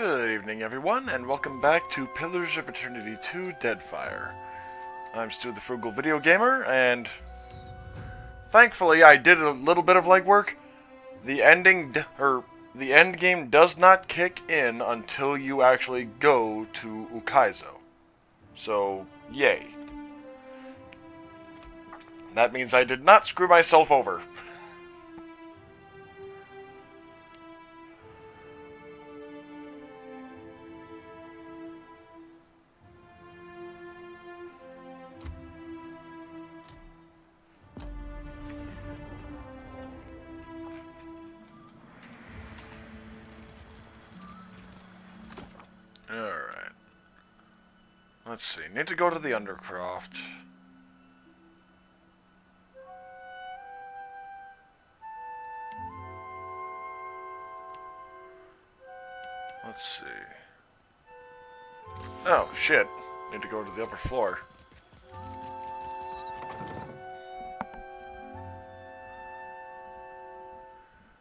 Good evening, everyone, and welcome back to Pillars of Eternity 2 Deadfire. I'm Stu the Frugal Video Gamer, and thankfully I did a little bit of legwork. The the end game does not kick in until you actually go to Ukaizo. So, yay. That means I did not screw myself over. Alright. Let's see. Need to go to the Undercroft. Let's see. Oh, shit. Need to go to the upper floor.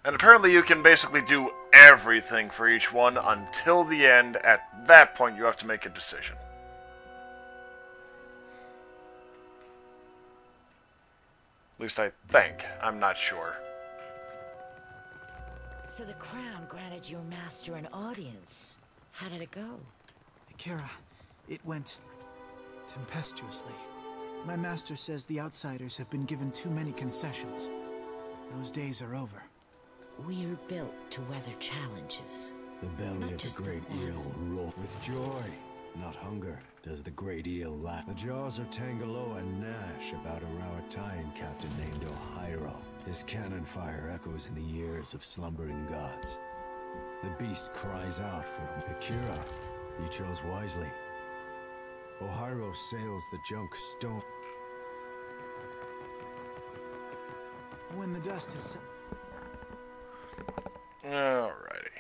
And apparently you can basically do everything for each one until the end. At that point, you have to make a decision. At least I think. I'm not sure. So the crown granted your master an audience. How did it go? Kira, it went tempestuously. My master says the outsiders have been given too many concessions. Those days are over. We're built to weather challenges. The belly Not of just the great the one. eel roll with joy, not hunger. Does the great eel laugh? The jaws of Tangaloa gnash about a Rawatine captain named Ohiro. His cannon fire echoes in the ears of slumbering gods. The beast cries out for him. Akira, you chose wisely. Ohiro sails the junk stone. When the dust has settled. Alrighty.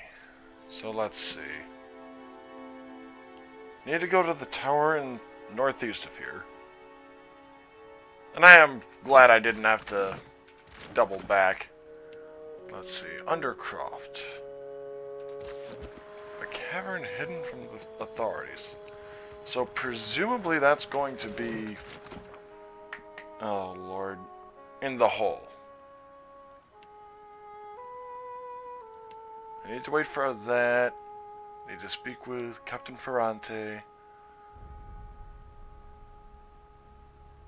So let's see. Need to go to the tower in northeast of here. And I am glad I didn't have to double back. Let's see. Undercroft. A cavern hidden from the authorities. So presumably that's going to be... oh, Lord. In the hole. I need to wait for that. Need to speak with Captain Ferrante.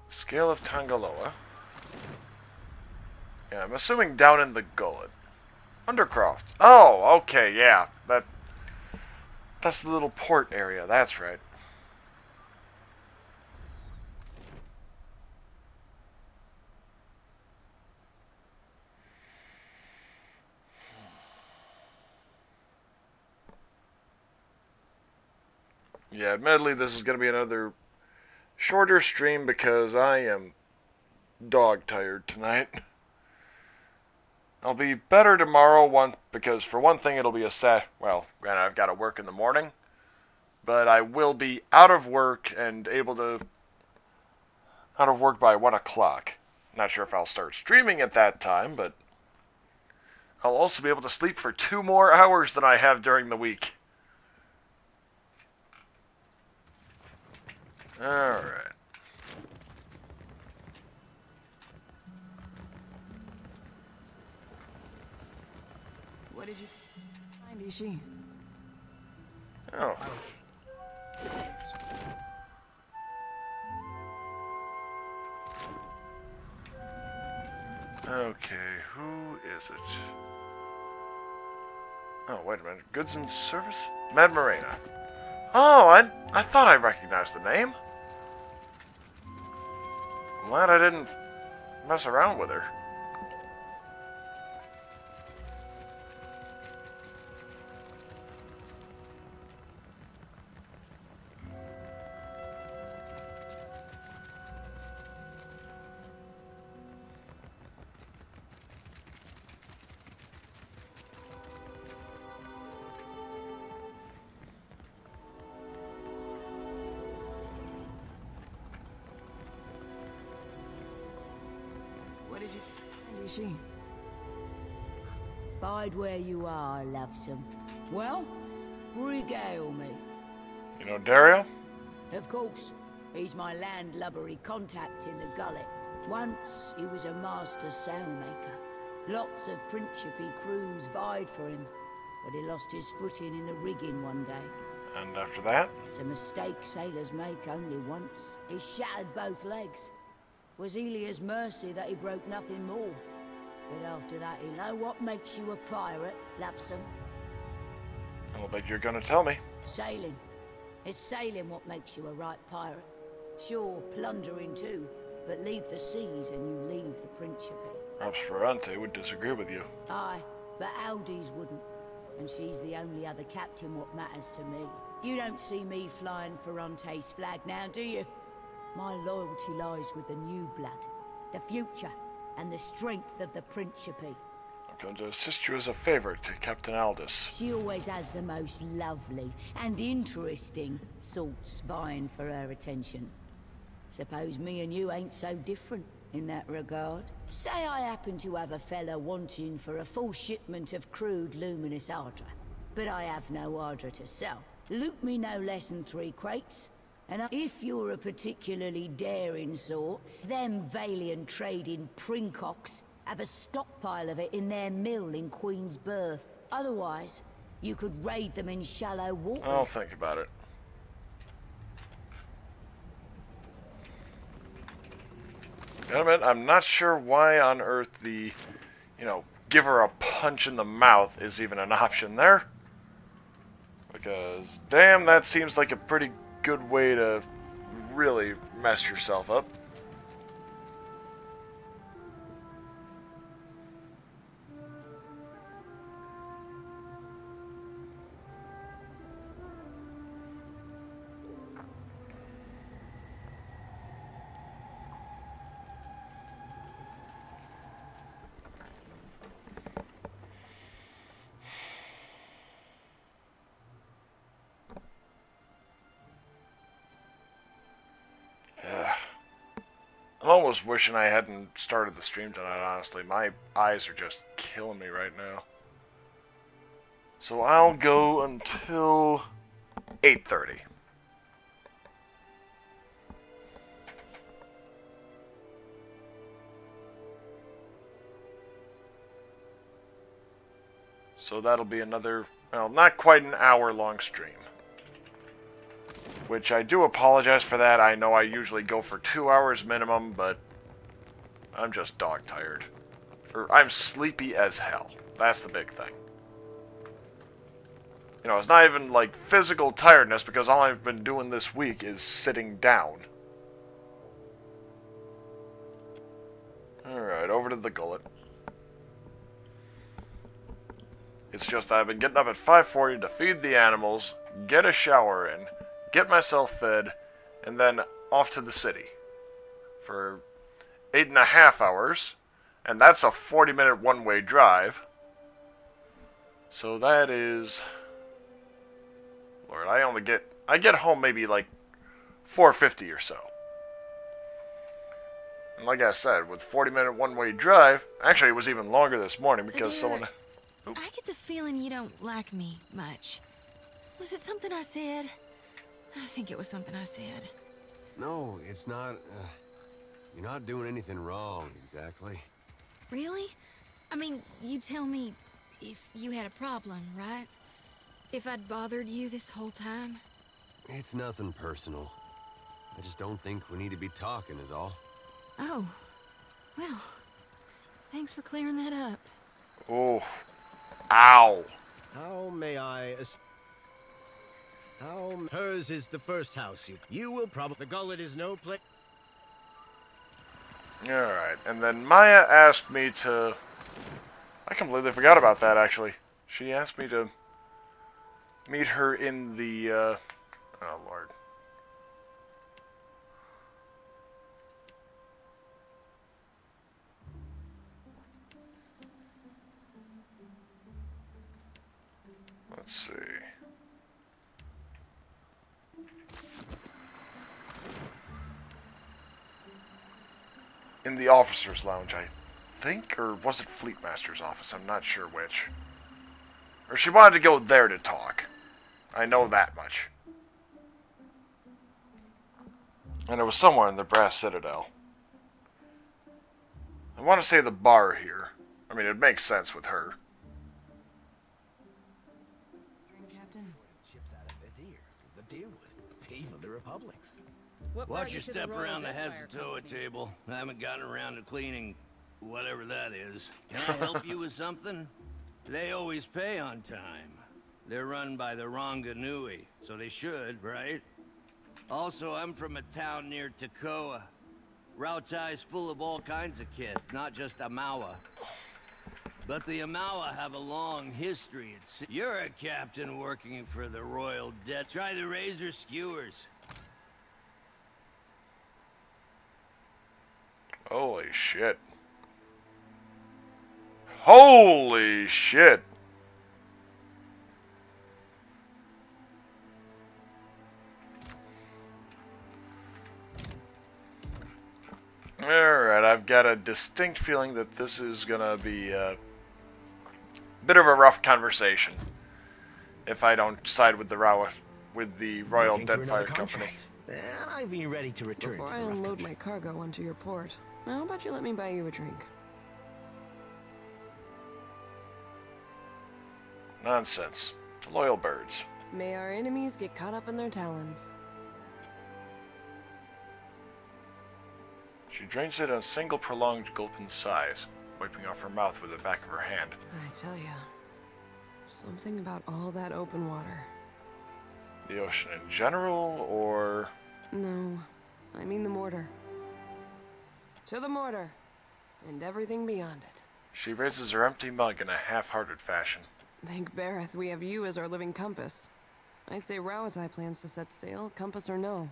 Scale of Tangaloa. Yeah, I'm assuming down in the gullet. Undercroft. Oh, okay, yeah. That's the little port area, that's right. Yeah, admittedly, this is going to be another shorter stream because I am dog-tired tonight. I'll be better tomorrow, because for one thing, it'll be well, granted, I've got to work in the morning, but I will be out of work and out of work by 1 o'clock. Not sure if I'll start streaming at that time, but I'll also be able to sleep for 2 more hours than I have during the week. Alright. What did you find, Ishi? Oh. Okay, who is it? Oh, wait a minute. Goods and service? Mad Marina. Oh, I thought I recognized the name. Glad I didn't mess around with her. What did you find, Ishi? Bide where you are, lovesome. Well, Regale me. You know Dario? Of course. He's my landlubbery contact in the gullet. Once, he was a master sailmaker. Lots of Principe crews vied for him, but he lost his footing in the rigging one day. And after that? It's a mistake sailors make only once. He shattered both legs. Was Elia's mercy that he broke nothing more. But after that, you know what makes you a pirate, Lafson? I'll bet you're gonna tell me. Sailing. It's sailing what makes you a right pirate. Sure, plundering too, but leave the seas and you leave the Principe. Perhaps Ferrante would disagree with you. Aye, but Aldi's wouldn't. And she's the only other captain what matters to me. You don't see me flying Ferrante's flag now, do you? My loyalty lies with the new blood, the future, and the strength of the Principe. I'm going to assist you as a favor to Captain Aldous. She always has the most lovely and interesting sorts vying for her attention. Suppose me and you ain't so different in that regard. Say I happen to have a fella wanting for a full shipment of crude luminous ardra, but I have no ardra to sell. Loot me no less than 3 crates, and if you're a particularly daring sort, them Valiant trading Princocks have a stockpile of it in their mill in Queen's Berth. Otherwise, you could raid them in shallow waters. I'll think about it. Gotta admit, I'm not sure why on earth the, give her a punch in the mouth is even an option there. Because, damn, that seems like a pretty good way to really mess yourself up. I'm almost wishing I hadn't started the stream tonight, honestly. My eyes are just killing me right now. So I'll go until 8:30. So that'll be another, well, not quite an hour-long stream. Which I do apologize for that. I know I usually go for 2 hours minimum, but I'm just dog-tired. Or I'm sleepy as hell. That's the big thing. It's not even like physical tiredness, because all I've been doing this week is sitting down. Alright, over to the gullet. It's just that I've been getting up at 5:40 to feed the animals, get a shower in, get myself fed, and then off to the city for 8.5 hours, and that's a 40-minute one-way drive. So that is, Lord, I get home maybe like 4:50 or so. And like I said, with 40-minute one-way drive, actually it was even longer this morning because someone. Oops. I get the feeling you don't like me much. Was it something I said? I think it was something I said. No, it's not. You're not doing anything wrong, exactly. Really? I mean, you tell me if you had a problem, right? If I'd bothered you this whole time? It's nothing personal. I just don't think we need to be talking, is all. Oh. Well, thanks for clearing that up. Oh. Ow. How may I... Hers is the first house. You will probably... The gullet is no place... Alright, and then Maya asked me to... I completely forgot about that, actually. She asked me to meet her in the, oh, Lord. Let's see. In the officer's lounge, I think, or was it Fleetmaster's office? I'm not sure which. Or she wanted to go there to talk. I know that much. And it was somewhere in the Brass Citadel. I want to say the bar here. I mean, it makes sense with her. Captain. Ships out of Adir, the Deerwood, even the Republic's. Watch your step around the Hesatoa table. I haven't gotten around to cleaning whatever that is. Can I help you with something? They always pay on time. They're run by the Ronganui, so they should, right? Also, I'm from a town near Tekoa. Rautai's full of all kinds of kit, not just Amawa. But the Amawa have a long history. You're a captain working for the Royal Debt. Try the razor skewers. Holy shit. Holy shit. Alright, I've got a distinct feeling that this is gonna be a bit of a rough conversation if I don't side with the Royal Deadfire Company. I'll be ready to return. Before I unload my cargo onto your port, how about you let me buy you a drink? Nonsense. Loyal birds. May our enemies get caught up in their talons. She drains it in a single prolonged gulp in sighs, wiping off her mouth with the back of her hand. I tell ya, something about all that open water. The ocean in general, or... No, I mean the mortar. To the mortar, and everything beyond it. She raises her empty mug in a half-hearted fashion. Thank Bareth we have you as our living compass. I'd say Rawatai plans to set sail, compass or no.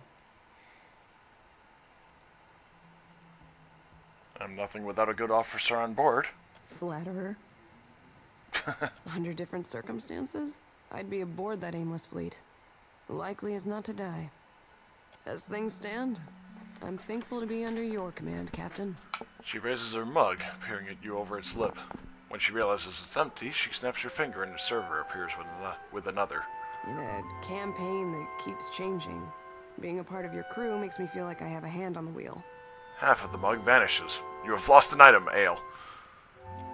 I'm nothing without a good officer on board. Flatterer. Under different circumstances, I'd be aboard that aimless fleet. Likely as not to die. As things stand, I'm thankful to be under your command, Captain. She raises her mug, peering at you over its lip. When she realizes it's empty, she snaps her finger and the server appears with another. In a campaign that keeps changing, being a part of your crew makes me feel like I have a hand on the wheel. Half of the mug vanishes. You have lost an item, Ale.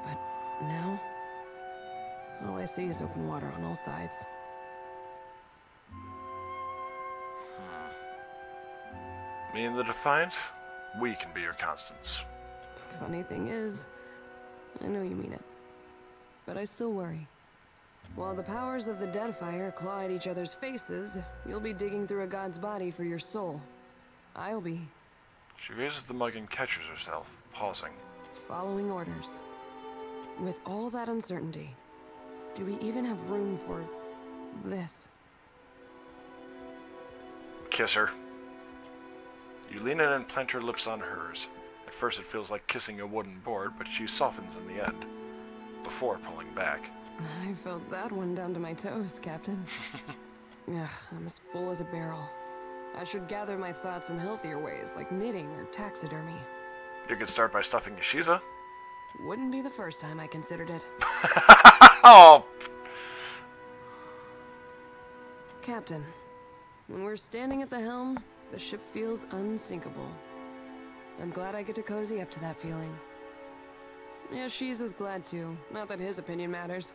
But now, all I see is open water on all sides. Me and the Defiant, we can be your constants. Funny thing is, I know you mean it, but I still worry. While the powers of the Deadfire claw at each other's faces, you'll be digging through a god's body for your soul. I'll be... She raises the mug and catches herself, pausing. following orders. With all that uncertainty, do we even have room for... this? Kiss her. You lean in and plant your lips on hers. At first it feels like kissing a wooden board, but she softens in the end, before pulling back. I felt that one down to my toes, Captain. Ugh, I'm as full as a barrel. I should gather my thoughts in healthier ways, like knitting or taxidermy. You could start by stuffing Yashiza. Wouldn't be the first time I considered it. Oh! Captain, when we're standing at the helm, the ship feels unsinkable. I'm glad I get to cozy up to that feeling. Yeah, she's as glad too. Not that his opinion matters.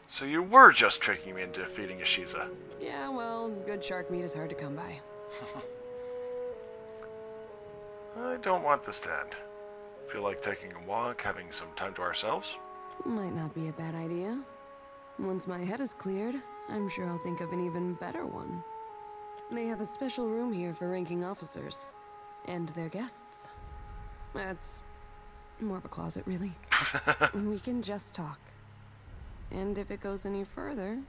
So you were just tricking me into defeating Yashiza. Yeah, well, good shark meat is hard to come by. I don't want this to end. Feel like taking a walk, having some time to ourselves? Might not be a bad idea. Once my head is cleared, I'm sure I'll think of an even better one. They have a special room here for ranking officers. And their guests. That's more of a closet, really. We can just talk. And if it goes any further,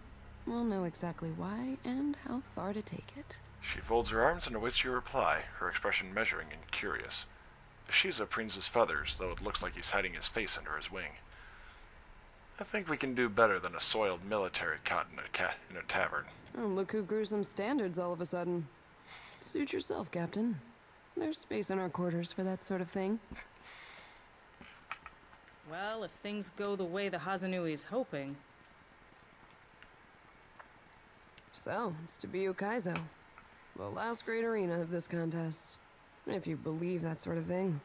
we'll know exactly why and how far to take it. She folds her arms and awaits your reply, her expression measuring and curious. Yashiza preens his feathers, though it looks like he's hiding his face under his wing. I think we can do better than a soiled military cot in a tavern. Oh, look who grew some standards all of a sudden. Suit yourself, Captain. There's space in our quarters for that sort of thing. Well, if things go the way the Hazanui's hoping... So, it's to be Ukaizo. The last great arena of this contest. If you believe that sort of thing.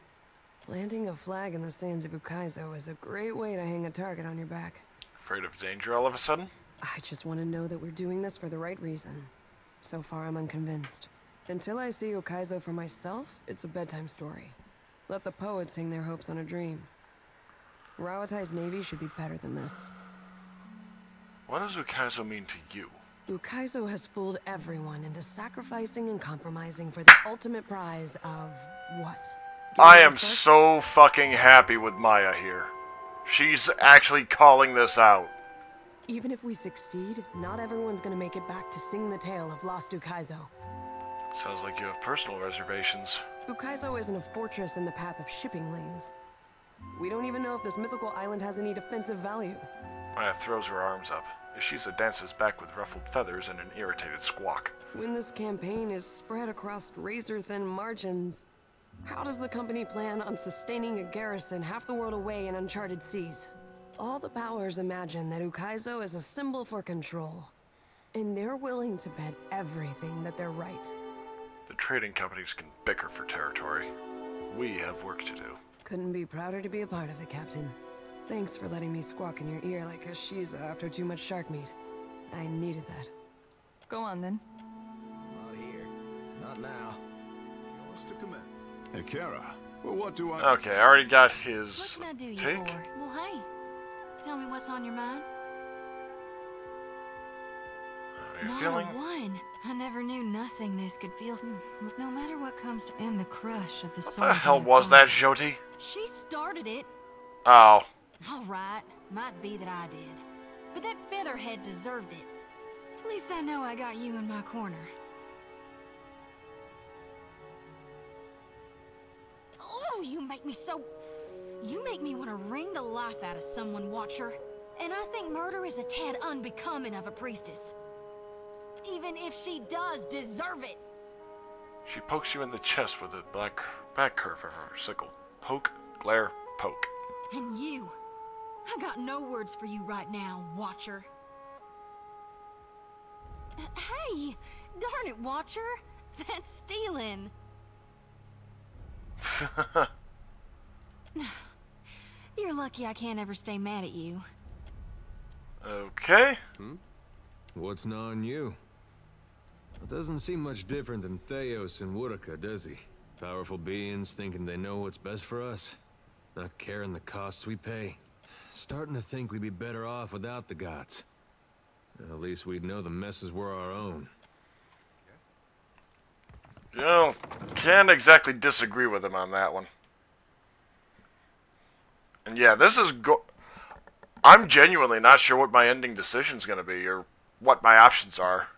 Planting a flag in the sands of Ukaizo is a great way to hang a target on your back. Afraid of danger all of a sudden? I just want to know that we're doing this for the right reason. So far, I'm unconvinced. Until I see Ukaizo for myself, it's a bedtime story. Let the poets hang their hopes on a dream. Rawatai's navy should be better than this. What does Ukaizo mean to you? Ukaizo has fooled everyone into sacrificing and compromising for the ultimate prize of what? I am so fucking happy with Maya here. She's actually calling this out. Even if we succeed, not everyone's gonna make it back to sing the tale of lost Ukaizo. Sounds like you have personal reservations. Ukaizo isn't a fortress in the path of shipping lanes. We don't even know if this mythical island has any defensive value. Maya throws her arms up. Ishisa dances back with ruffled feathers and an irritated squawk. When this campaign is spread across razor-thin margins, how does the company plan on sustaining a garrison half the world away in uncharted seas? All the powers imagine that Ukaizo is a symbol for control, and they're willing to bet everything that they're right. The trading companies can bicker for territory. We have work to do. Couldn't be prouder to be a part of it, Captain. Thanks for letting me squawk in your ear like a Shiza after too much shark meat. I needed that. Go on, then. Not here. Not now. Yours to command. Hey, Kara, well, what do I... Okay, I already got his What can I do you take. for? Well, hey, tell me what's on your mind. How are you Not feeling? a one. I never knew nothingness could feel, no matter what comes to, and the crush of the soul. What the hell was that, Jyoti? She started it. Oh. All right, might be that I did, but that featherhead deserved it. At least I know I got you in my corner. Oh, you make me want to wring the life out of someone, Watcher. And I think murder is a tad unbecoming of a priestess. Even if she does deserve it. She pokes you in the chest with the back curve of her sickle. Poke, glare, poke. And you. I got no words for you right now, Watcher. Hey! Darn it, Watcher! That's stealing! You're lucky I can't ever stay mad at you. Okay. What's gnawing you? It doesn't seem much different than Theos and Woodaka, does he? Powerful beings thinking they know what's best for us, not caring the costs we pay. Starting to think we'd be better off without the gods. At least we'd know the messes were our own. You know, can't exactly disagree with him on that one. And yeah, this is I'm genuinely not sure what my ending decision's gonna be, or what my options are.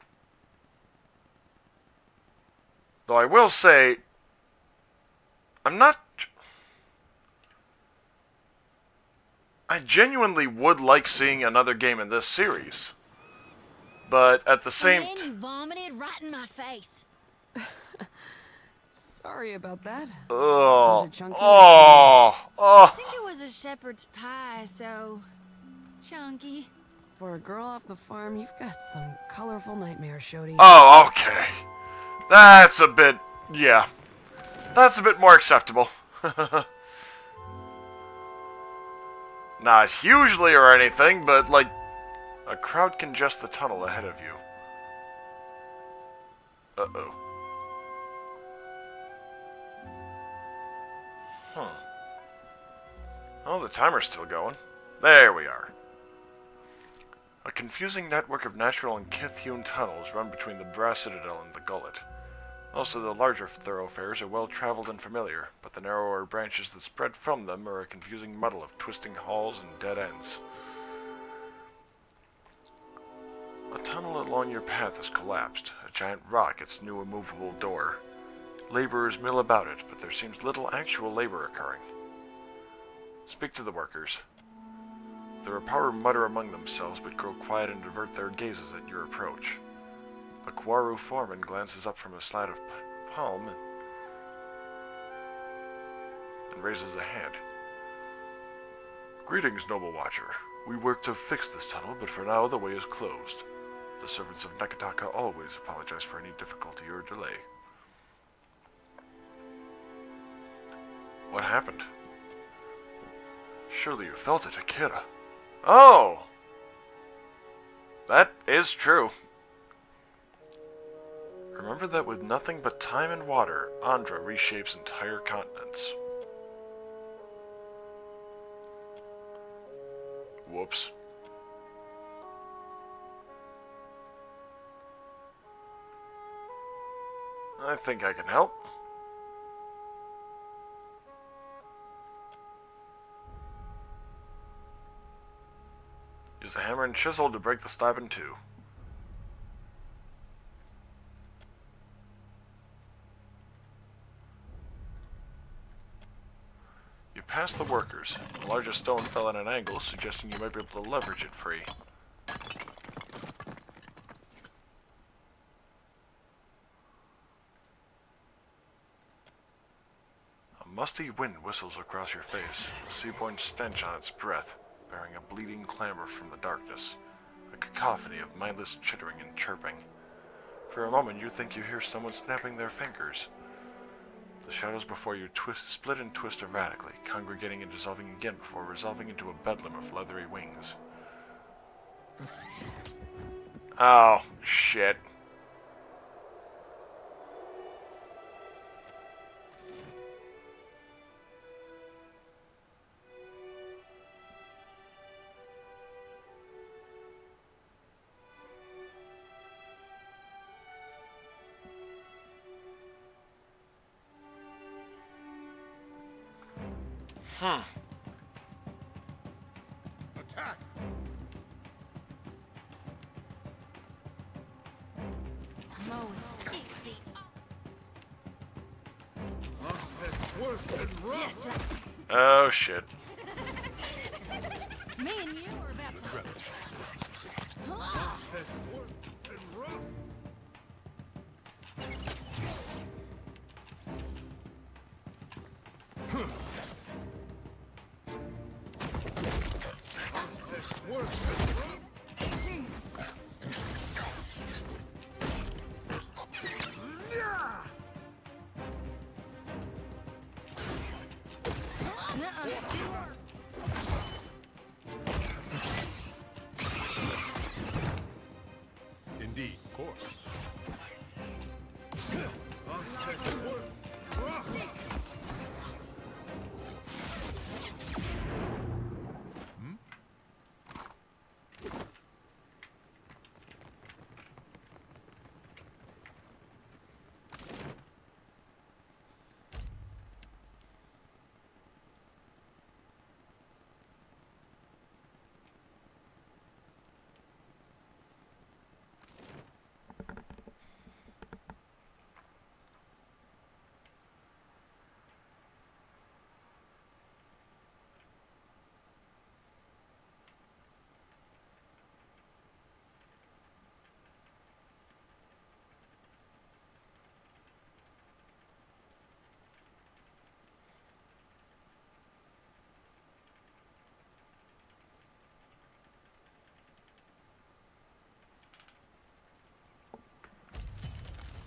Though I will say, I genuinely would like seeing another game in this series. But at the same And then you vomited right in my face. Sorry about that. Oh. Was it chunky? Oh. I Oh. think it was a shepherd's pie, so... chunky. For a girl off the farm, you've got some colorful nightmares, Shodi. Oh, okay. That's a bit, yeah. That's a bit more acceptable. Not hugely or anything, but like, a crowd congest the tunnel ahead of you. Uh-oh. Oh, the timer's still going. There we are. A confusing network of natural and kith-hewn tunnels run between the Brass Citadel and the Gullet. Most of the larger thoroughfares are well-traveled and familiar, but the narrower branches that spread from them are a confusing muddle of twisting halls and dead ends. A tunnel along your path has collapsed, a giant rock its new immovable door. Laborers mill about it, but there seems little actual labor occurring. Speak to the workers. The Repower mutter among themselves, but grow quiet and divert their gazes at your approach. The Quaru foreman glances up from a slat of palm and raises a hand. Greetings, noble watcher. We work to fix this tunnel, but for now the way is closed. The servants of Nekataka always apologize for any difficulty or delay. What happened? Surely you felt it, Akira. Oh! That is true. Remember that with nothing but time and water, Andhra reshapes entire continents. Whoops. I think I can help. Use a hammer and chisel to break the slab in two. You pass the workers. A larger stone fell at an angle, suggesting you might be able to leverage it free. A musty wind whistles across your face, a sea-borne stench on its breath, bearing a bleeding clamor from the darkness, a cacophony of mindless chittering and chirping. For a moment you think you hear someone snapping their fingers. The shadows before you split and twist erratically, congregating and dissolving again before resolving into a bedlam of leathery wings. Oh, shit. Attack! Moe, Ixie. Just like Oh, shit. me and you are about to. Indeed, of course.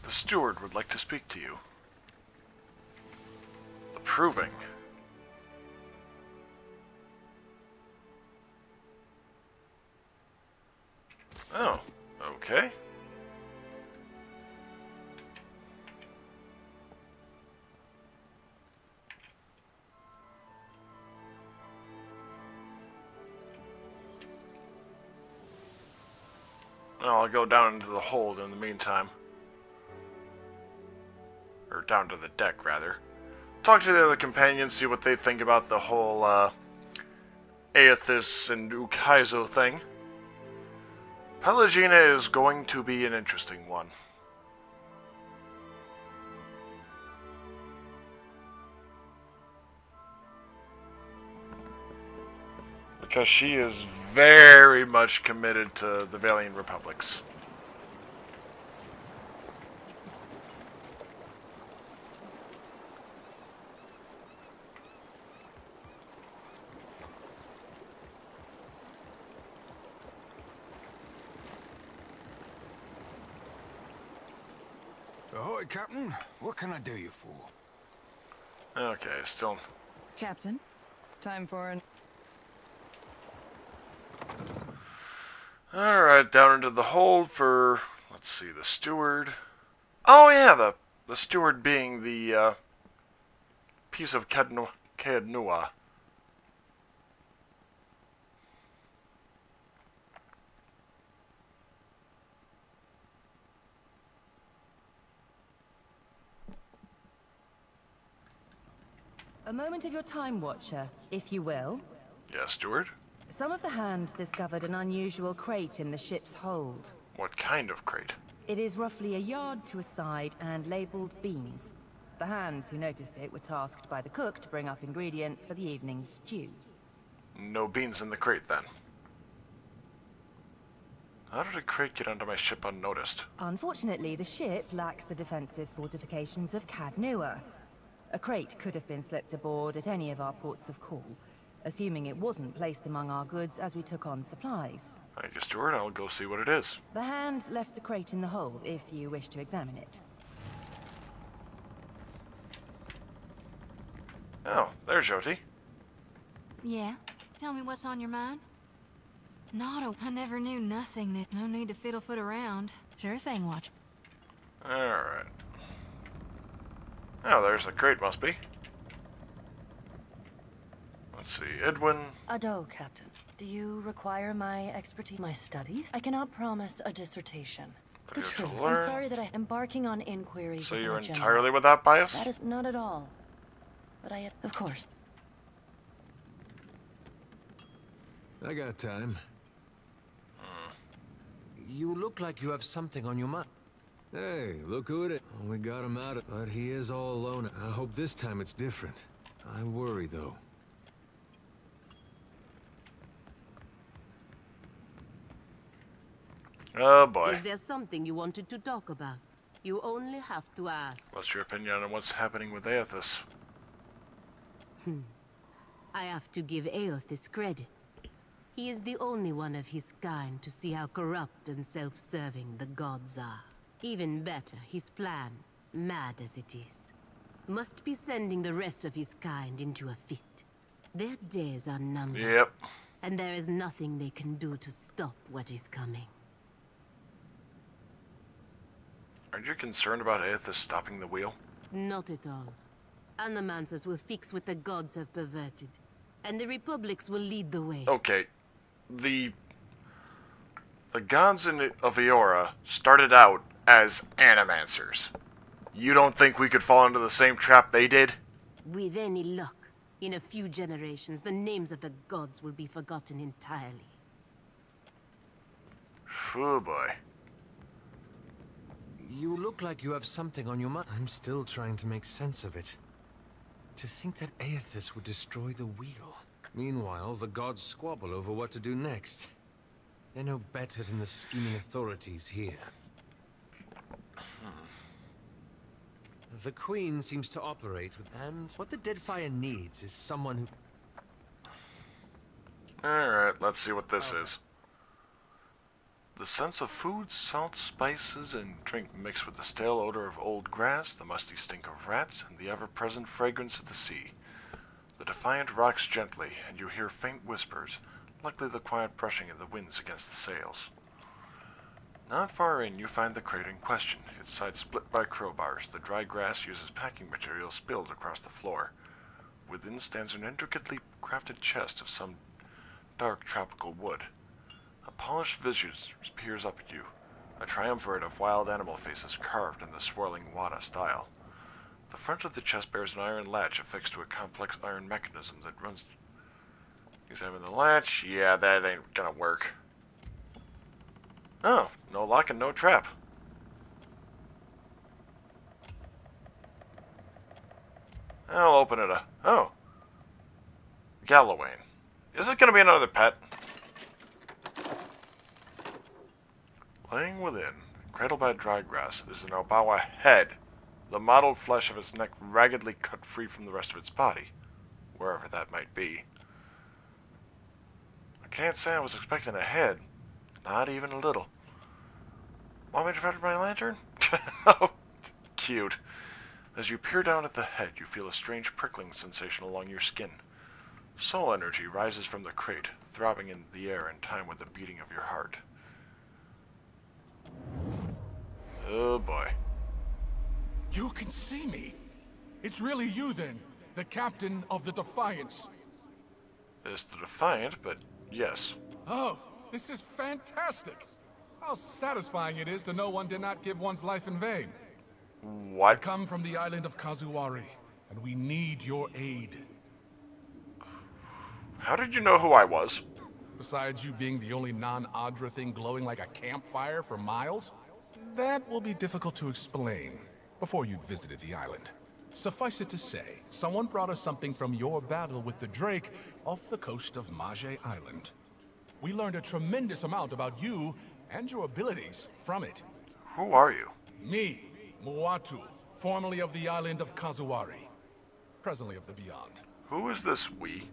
The steward would like to speak to you. The proving. Oh, okay. I'll go down into the hold in the meantime. Or down to the deck, rather. Talk to the other companions, see what they think about the whole, Aethys and Ukaizo thing. Pelagina is going to be an interesting one. Because she is very much committed to the Valiant Republics. Ahoy, Captain. What can I do you for? Okay, still... Captain, time for an... Alright, down into the hold for... Let's see, the steward. Oh yeah, the steward being the piece of Caednua. A moment of your time, Watcher, if you will. Yes, steward? Some of the hands discovered an unusual crate in the ship's hold. What kind of crate? It is roughly a yard to a side and labeled beans. The hands who noticed it were tasked by the cook to bring up ingredients for the evening's stew. No beans in the crate, then. How did a crate get onto my ship unnoticed? Unfortunately, the ship lacks the defensive fortifications of Caednua. A crate could have been slipped aboard at any of our ports of call, assuming it wasn't placed among our goods as we took on supplies. Thank you, steward. I'll go see what it is. The hands left the crate in the hold if you wish to examine it. Oh, there's Jyoti. Yeah? Tell me what's on your mind? I never knew nothing that no need to fiddle-foot around. Sure thing, Watch. Alright. Oh, there's the crate, must be. Let's see, Edwin. Ado, Captain. Do you require my expertise, my studies? I cannot promise a dissertation. The Clear to truth. learn. I'm sorry that I'm embarking on inquiry. So within you're a general- entirely without bias? That is not at all. But of course. I got time. You look like you have something on your mind. Hey, look who it is. Oh, we got him out of... But he is all alone. I hope this time it's different. I worry, though. Oh boy. Is there something you wanted to talk about? You only have to ask. What's your opinion on what's happening with Aethys? I have to give Aethys credit. He is the only one of his kind to see how corrupt and self-serving the gods are. Even better, his plan, mad as it is, must be sending the rest of his kind into a fit. Their days are numbered. Yep. And there is nothing they can do to stop what is coming. Aren't you concerned about Aethys stopping the wheel? Not at all. Animancers will fix what the gods have perverted, and the republics will lead the way. Okay. The gods of Eora started out as animancers. You don't think we could fall into the same trap they did? With any luck, in a few generations, the names of the gods will be forgotten entirely. Oh boy. You look like you have something on your mind. I'm still trying to make sense of it. To think that Aethys would destroy the wheel. Meanwhile, the gods squabble over what to do next. They're no better than the scheming authorities here. The Queen seems to operate with... And what the Deadfire needs is someone who... Alright, let's see what this is. The sense of food, salt, spices, and drink mixed with the stale odor of old grass, the musty stink of rats, and the ever-present fragrance of the sea. The Defiant rocks gently, and you hear faint whispers, likely the quiet brushing of the winds against the sails. Not far in, you find the crate in question, its sides split by crowbars. The dry grass uses packing material spilled across the floor. Within stands an intricately crafted chest of some dark tropical wood. A polished visage peers up at you, a triumvirate of wild animal faces carved in the swirling Wada style. The front of the chest bears an iron latch affixed to a complex iron mechanism that runs... Examine the latch. Yeah, that ain't gonna work. Oh, no lock and no trap. I'll open it up. Oh. Gallowayne. Is it gonna be another pet? Laying within, cradled by dry grass, is an Obawa head, the mottled flesh of its neck raggedly cut free from the rest of its body, wherever that might be. I can't say I was expecting a head, not even a little. Want me to fetch my lantern? cute. As you peer down at the head, you feel a strange prickling sensation along your skin. Soul energy rises from the crate, throbbing in the air in time with the beating of your heart. Oh boy. You can see me. It's really you then, the captain of the Defiance. It's the Defiant, but yes. Oh, this is fantastic. How satisfying it is to know one did not give one's life in vain. What? I come from the island of Kazuwari, and we need your aid. How did you know who I was? Besides you being the only non-Adra thing glowing like a campfire for miles, that will be difficult to explain before you visited the island. Suffice it to say, someone brought us something from your battle with the Drake off the coast of Maje Island. We learned a tremendous amount about you and your abilities from it. Who are you? Me, Muatu, formerly of the island of Kazuwari, presently of the Beyond. Who is this we?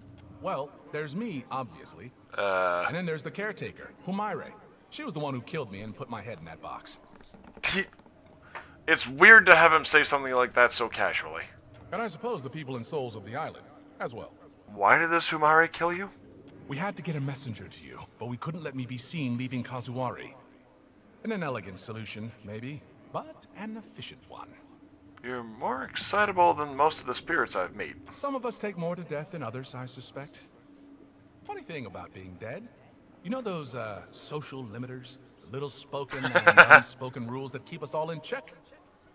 Well, there's me, obviously. And then there's the caretaker, Humaire. She was the one who killed me and put my head in that box. It's weird to have him say something like that so casually. And I suppose the people and souls of the island, as well. Why did this Humaire kill you? We had to get a messenger to you, but we couldn't let me be seen leaving Kazuwari. An inelegant solution, maybe, but an efficient one. You're more excitable than most of the spirits I've met. Some of us take more to death than others, I suspect. Funny thing about being dead, you know those social limiters? Little spoken and unspoken rules that keep us all in check?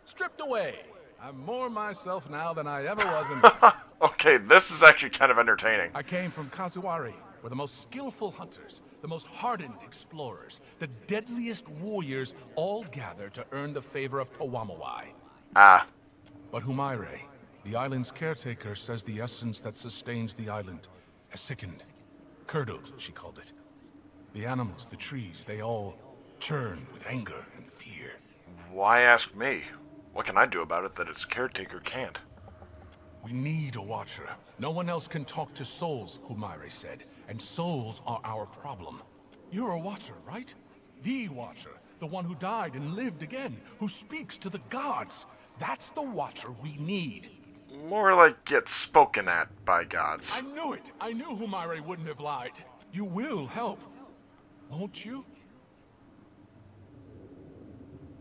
Stripped away. I'm more myself now than I ever was in... Okay, this is actually kind of entertaining. I came from Kazuwari, where the most skillful hunters, the most hardened explorers, the deadliest warriors all gather to earn the favor of Tawamawai. Ah. But Humaire, the island's caretaker, says the essence that sustains the island has sickened. Curdled, she called it. The animals, the trees, they all churn with anger and fear. Why ask me? What can I do about it that its caretaker can't? We need a watcher. No one else can talk to souls, Humaire said. And souls are our problem. You're a watcher, right? The watcher. The one who died and lived again. Who speaks to the gods. That's the watcher we need. More like get spoken at by gods. I knew it. I knew Humaire wouldn't have lied. You will help. Won't you?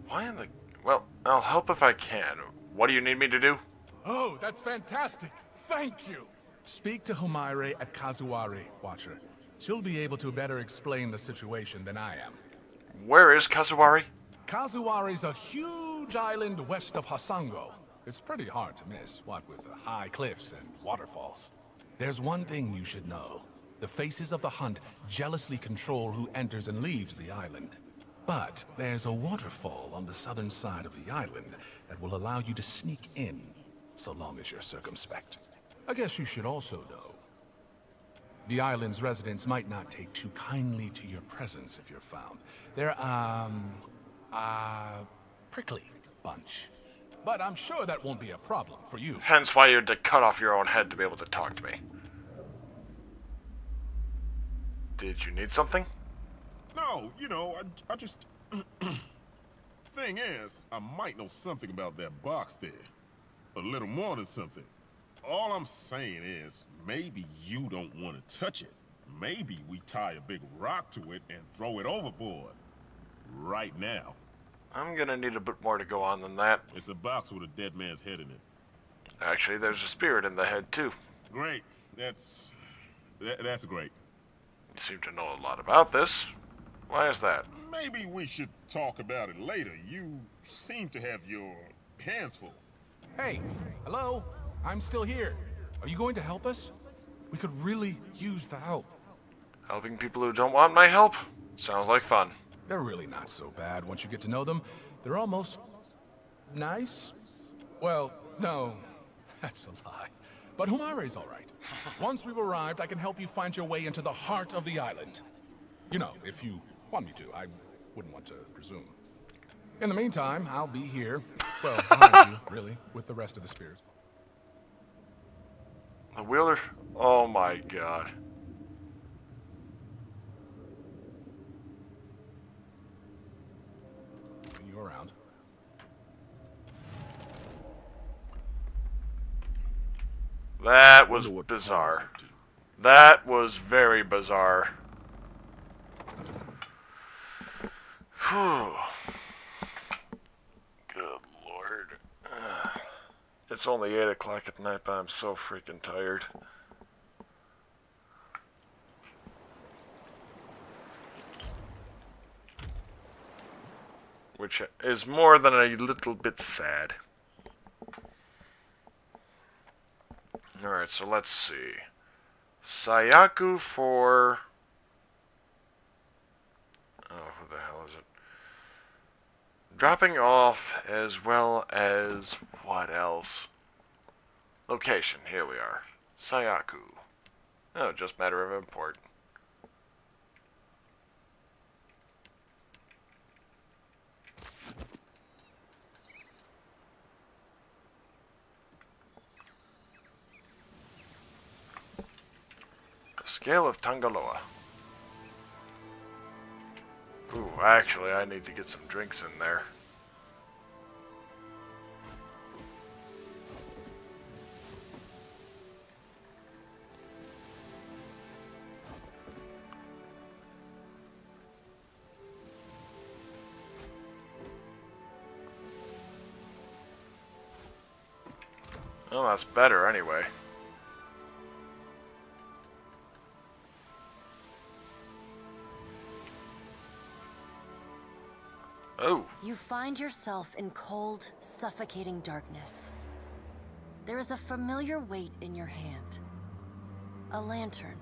Why in the... Well, I'll help if I can. What do you need me to do? Oh, that's fantastic. Thank you. Speak to Humaire at Kazuwari, Watcher. She'll be able to better explain the situation than I am. Where is Kazuwari? Kazuwari's a huge island west of Hasango. It's pretty hard to miss, what with the high cliffs and waterfalls. There's one thing you should know. The faces of the hunt jealously control who enters and leaves the island. But there's a waterfall on the southern side of the island that will allow you to sneak in, so long as you're circumspect. I guess you should also know. The island's residents might not take too kindly to your presence if you're found. They're, prickly bunch. But I'm sure that won't be a problem for you. Hence why you had to cut off your own head to be able to talk to me. Did you need something? No, you know, I just... Thing is, I might know something about that box there. A little more than something. All I'm saying is, maybe you don't want to touch it. Maybe we tie a big rock to it and throw it overboard. Right now. I'm gonna need a bit more to go on than that. It's a box with a dead man's head in it. Actually, there's a spirit in the head, too. Great. That's great. You seem to know a lot about this. Why is that? Maybe we should talk about it later. You seem to have your hands full. Hey, hello? I'm still here. Are you going to help us? We could really use the help. Helping people who don't want my help? Sounds like fun. They're really not so bad once you get to know them. They're almost... nice? Well, no, that's a lie. But Humaire's all right. Once we've arrived, I can help you find your way into the heart of the island. You know, if you want me to. I wouldn't want to presume. In the meantime, I'll be here. Well, behind you, really, with the rest of the spirits. The wheeler? Oh my god. You around. That was bizarre. That was very bizarre. Whew. Good lord. It's only 8 o'clock at night, but I'm so freaking tired. Which is more than a little bit sad. Alright, so let's see. Sayaku for... Oh, who the hell is it? Dropping off, as well as... what else? Location, here we are. Sayaku. Oh, just matter of import. The Scale of Tangaloa. Ooh, actually, I need to get some drinks in there. Well, that's better anyway. Oh. You find yourself in cold, suffocating darkness. There is a familiar weight in your hand. A lantern.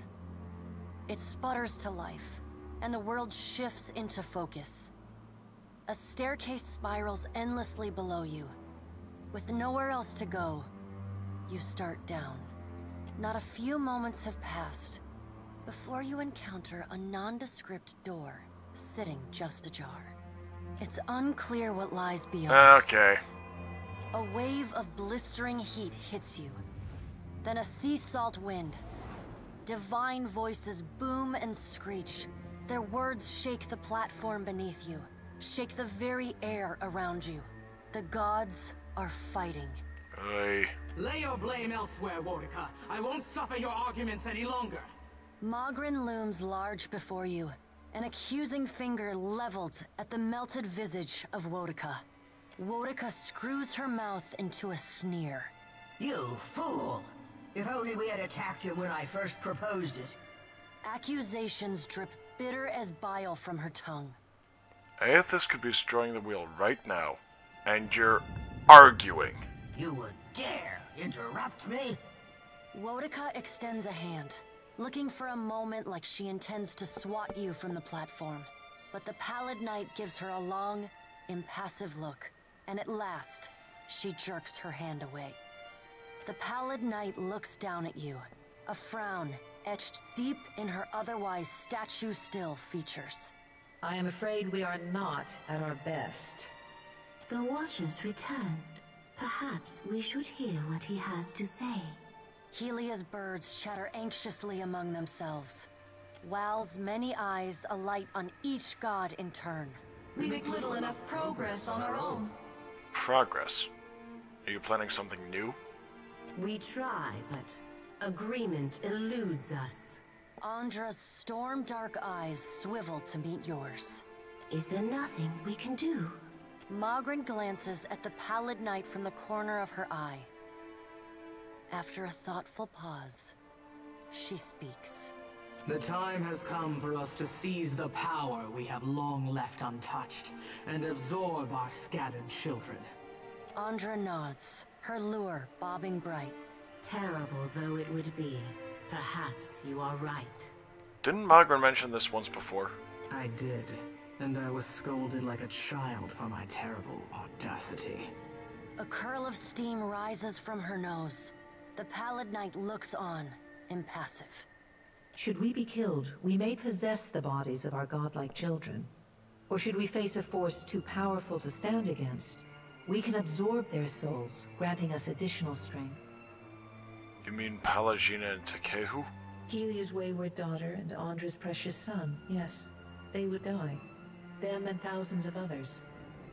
It sputters to life, and the world shifts into focus. A staircase spirals endlessly below you. With nowhere else to go, you start down. Not a few moments have passed before you encounter a nondescript door sitting just ajar. It's unclear what lies beyond. Okay. A wave of blistering heat hits you. Then a sea salt wind. Divine voices boom and screech. Their words shake the platform beneath you, shake the very air around you. The gods are fighting. Aye. Lay your blame elsewhere, Wodika. I won't suffer your arguments any longer. Mogren looms large before you, an accusing finger leveled at the melted visage of Wodika. Wodika screws her mouth into a sneer. You fool! If only we had attacked him when I first proposed it. Accusations drip bitter as bile from her tongue. Aethys could be destroying the wheel right now, and you're arguing. You would dare interrupt me? Wodika extends a hand, looking for a moment like she intends to swat you from the platform. But the pallid knight gives her a long, impassive look, and at last, she jerks her hand away. The pallid knight looks down at you, a frown etched deep in her otherwise statue-still features. I am afraid we are not at our best. The Watcher's returned. Perhaps we should hear what he has to say. Helia's birds chatter anxiously among themselves. Wal's many eyes alight on each god in turn. We make little enough progress on our own. Progress? Are you planning something new? We try, but agreement eludes us. Andra's storm-dark eyes swivel to meet yours. Is there nothing we can do? Mogren glances at the pallid knight from the corner of her eye. After a thoughtful pause, she speaks. The time has come for us to seize the power we have long left untouched, and absorb our scattered children. Andra nods, her lure bobbing bright. Terrible though it would be, perhaps you are right. Didn't Mogren mention this once before? I did, and I was scolded like a child for my terrible audacity. A curl of steam rises from her nose. The pallid knight looks on, impassive. Should we be killed, we may possess the bodies of our godlike children. Or should we face a force too powerful to stand against, we can absorb their souls, granting us additional strength. You mean Palagina and Takehu? Helia's wayward daughter and Andra's precious son, yes. They would die. Them and thousands of others.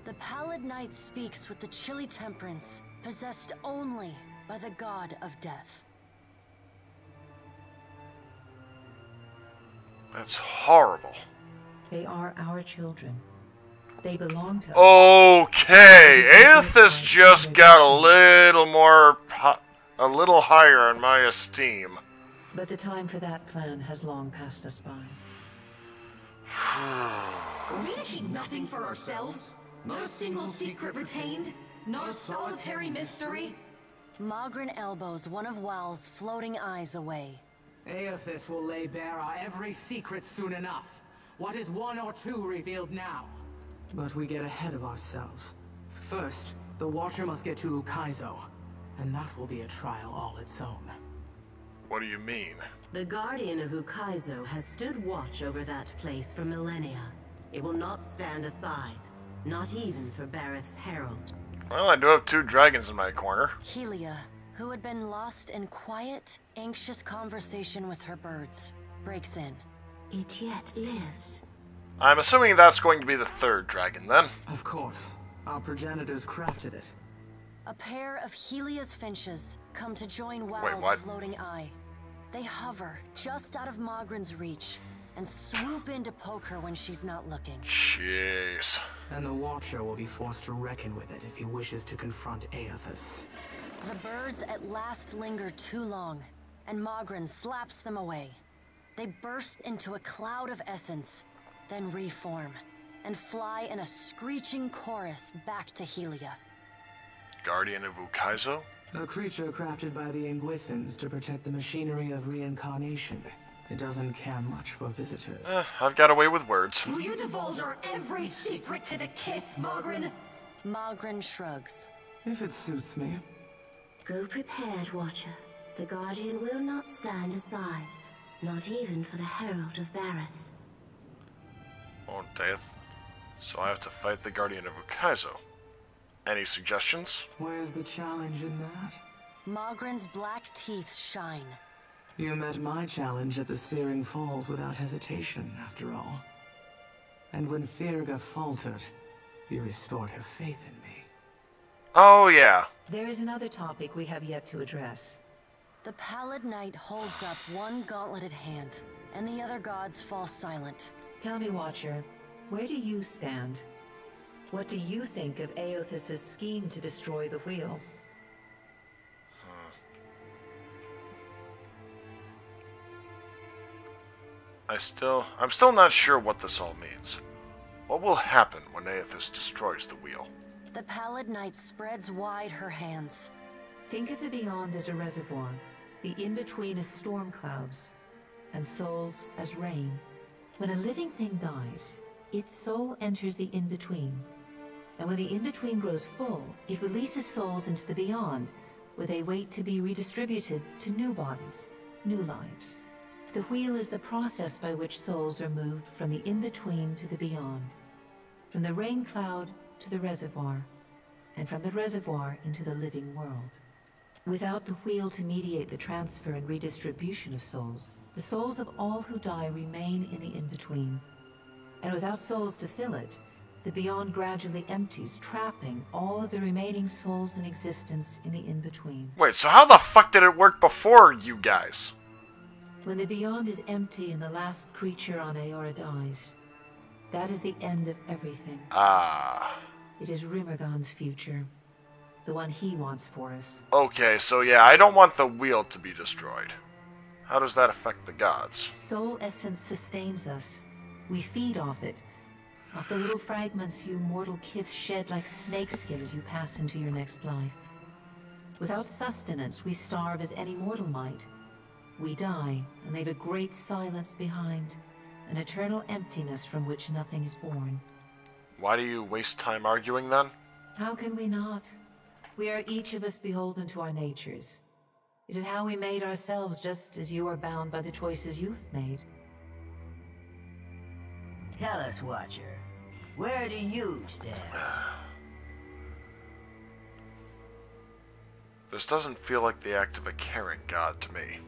The pallid knight speaks with the chilly temperance, possessed only by the god of death. That's horrible. They are our children. They belong to us. Okay, Aethys just got a little higher in my esteem. But the time for that plan has long passed us by. Are we to keep nothing for ourselves? Not a single secret retained? Not a solitary mystery? Mogren elbows one of Wal's floating eyes away. Aethys will lay bare our every secret soon enough. What is one or two revealed now? But we get ahead of ourselves. First, the Watcher must get to Ukaizo, and that will be a trial all its own. What do you mean? The Guardian of Ukaizo has stood watch over that place for millennia. It will not stand aside, not even for Bareth's herald. Well, I do have 2 dragons in my corner. Helia, who had been lost in quiet, anxious conversation with her birds, breaks in. It yet lives. I'm assuming that's going to be the 3rd dragon, then. Of course. Our progenitors crafted it. A pair of Helia's finches come to join Wal's floating eye. They hover just out of Mogren's reach and swoop in to poke her when she's not looking. Jeez. And the Watcher will be forced to reckon with it if he wishes to confront Aethys. The birds at last linger too long, and Mogren slaps them away. They burst into a cloud of essence, then reform, and fly in a screeching chorus back to Helia. Guardian of Ukaizo? A creature crafted by the Ingwithans to protect the machinery of reincarnation. It doesn't care much for visitors. I've got away with words. Will you divulge our every secret to the Kith, Mogren? Mogren shrugs. If it suits me. Go prepared, Watcher. The Guardian will not stand aside, not even for the Herald of Bareth. Oh, death. So I have to fight the Guardian of Ukaizo. Any suggestions? Where's the challenge in that? Mogren's black teeth shine. You met my challenge at the Searing Falls without hesitation, after all. And when Firga faltered, you restored her faith in me. Oh, yeah. There is another topic we have yet to address. The Pallid Knight holds up one gauntleted hand, and the other gods fall silent. Tell me, Watcher, where do you stand? What do you think of Aethys' scheme to destroy the wheel? I'm still not sure what this all means. What will happen when Aethys destroys the wheel? The Pallid Knight spreads wide her hands. Think of the Beyond as a reservoir, the in-between as storm clouds, and souls as rain. When a living thing dies, its soul enters the in-between. And when the in-between grows full, it releases souls into the Beyond, where they wait to be redistributed to new bodies, new lives. The wheel is the process by which souls are moved from the in-between to the Beyond, from the rain cloud to the reservoir, and from the reservoir into the living world. Without the wheel to mediate the transfer and redistribution of souls, the souls of all who die remain in the in-between. And without souls to fill it, the Beyond gradually empties, trapping all of the remaining souls in existence in the in-between. Wait, so how the fuck did it work before you guys? When the Beyond is empty and the last creature on Aora dies, that is the end of everything. Ah. It is Rimergon's future. The one he wants for us. Okay, so yeah, I don't want the wheel to be destroyed. How does that affect the gods? Soul essence sustains us. We feed off it. Off the little fragments you mortal kiths shed like snakeskin as you pass into your next life. Without sustenance, we starve as any mortal might. We die, and leave a great silence behind, an eternal emptiness from which nothing is born. Why do you waste time arguing then? How can we not? We are each of us beholden to our natures. It is how we made ourselves, just as you are bound by the choices you've made. Tell us, Watcher, where do you stand? This doesn't feel like the act of a caring god to me.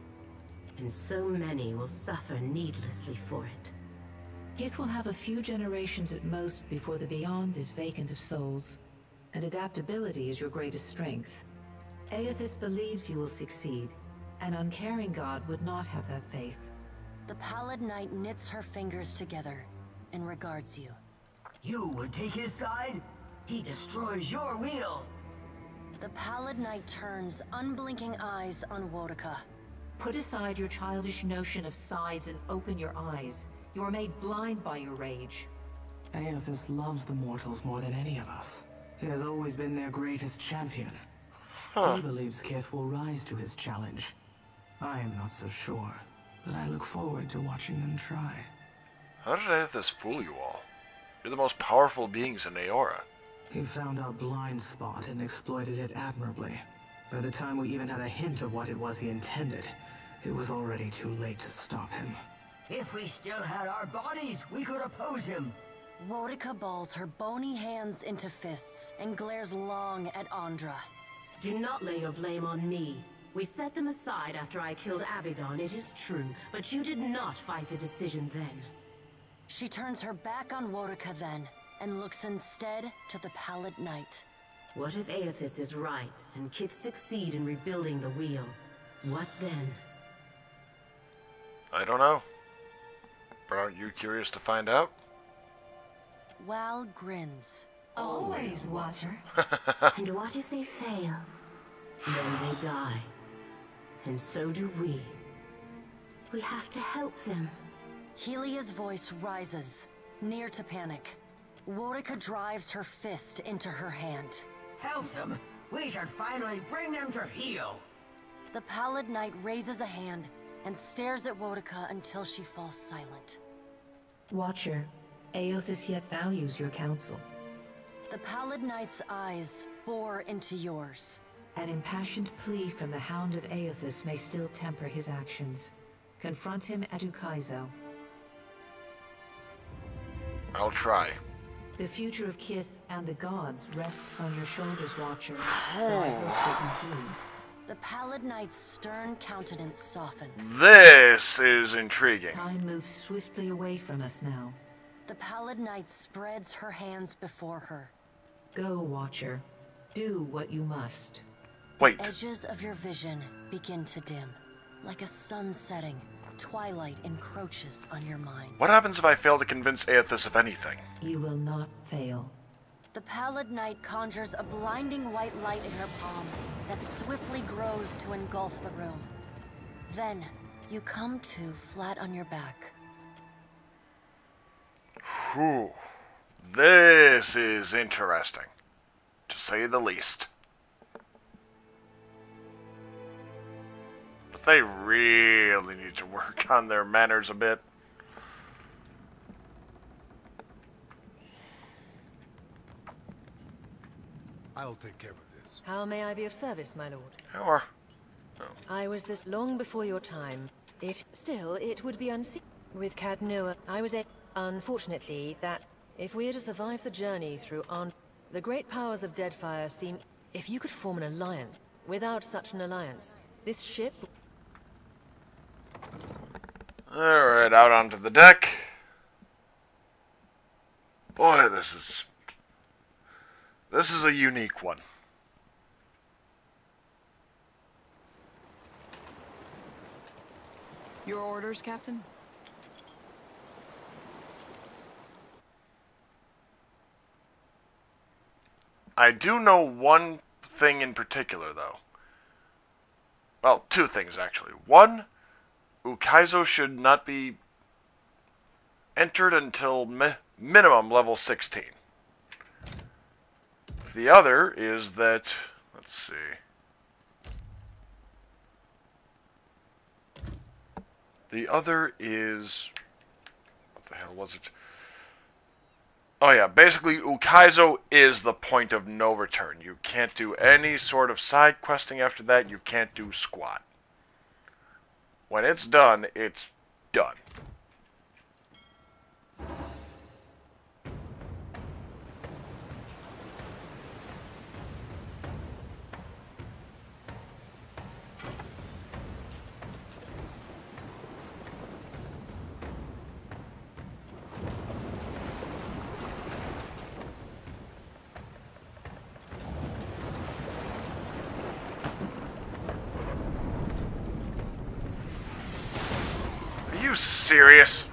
And so many will suffer needlessly for it. Kith will have a few generations at most before the Beyond is vacant of souls. And adaptability is your greatest strength. Aethys believes you will succeed. An uncaring god would not have that faith. The Pallid Knight knits her fingers together and regards you. You would take his side? He destroys your wheel. The Pallid Knight turns unblinking eyes on Wodika. Put aside your childish notion of sides and open your eyes. You are made blind by your rage. Aethys loves the mortals more than any of us. He has always been their greatest champion. He believes Kith will rise to his challenge. I am not so sure, but I look forward to watching them try. How did Aethys fool you all? You're the most powerful beings in Aeora. He found our blind spot and exploited it admirably. By the time we even had a hint of what it was he intended, it was already too late to stop him. If we still had our bodies, we could oppose him. Wodika balls her bony hands into fists and glares long at Andra. Do not lay your blame on me. We set them aside after I killed Abaddon, it is true, but you did not fight the decision then. She turns her back on Wodika then, and looks instead to the Pallid Knight. What if Aethys is right, and Kith succeed in rebuilding the wheel? What then? I don't know. But aren't you curious to find out? Wal grins. Always, Watcher. And what if they fail? Then they die. And so do we. We have to help them. Helia's voice rises, near to panic. Wodika drives her fist into her hand. Help them? We should finally bring them to heel. The Pallid Knight raises a hand and stares at Wodika until she falls silent. Watcher, Aethys yet values your counsel. The Pallid Knight's eyes bore into yours. An impassioned plea from the Hound of Aethys may still temper his actions. Confront him at Ukaizo. I'll try. The future of Kith and the gods rests on your shoulders, Watcher, so I hope that you do. The Pallid Knight's stern countenance softens. This is intriguing. Time moves swiftly away from us now. The Pallid Knight spreads her hands before her. Go, Watcher. Do what you must. Wait. The edges of your vision begin to dim. Like a sun setting, twilight encroaches on your mind. What happens if I fail to convince Aethys of anything? You will not fail. The Pallid Knight conjures a blinding white light in her palm that swiftly grows to engulf the room. Then, you come to flat on your back. Whew. This is interesting, to say the least. But they really need to work on their manners a bit. I'll take care of this. How may I be of service, my lord? Sure. Oh. I was this long before your time. It would be unseen. With Cadnoa, I was unfortunately, that if we are to survive the journey through the great powers of Deadfire seem... If you could form an alliance, without such an alliance, this ship... Alright, out onto the deck. Boy, this is a unique one. Your orders, Captain? I do know one thing in particular, though. Well, two things, actually. One, Ukaizo should not be entered until minimum level 16. The other is that... Let's see. The other is... What the hell was it? Oh yeah, basically Ukaizo is the point of no return. You can't do any sort of side questing after that. You can't do squat. When it's done, it's done. you serious?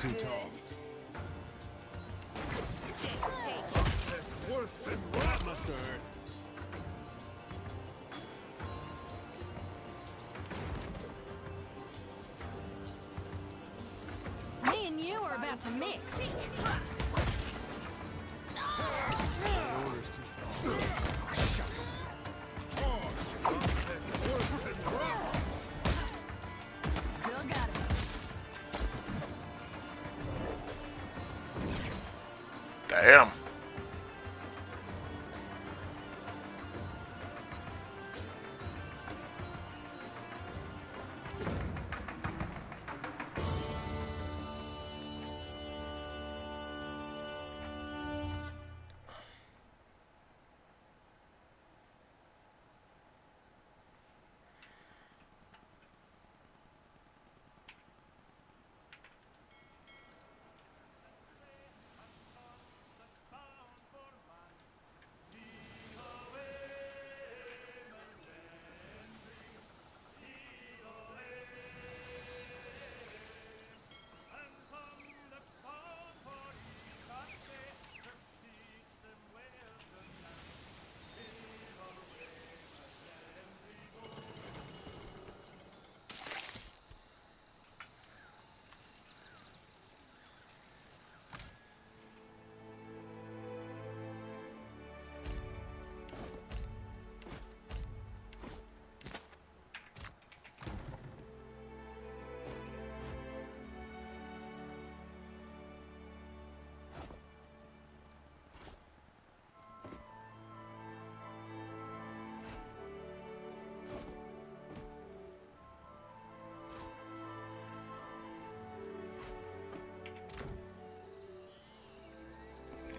Too tall. Worth it. That must have hurt. Me and you are about to mix. Still got it. Damn.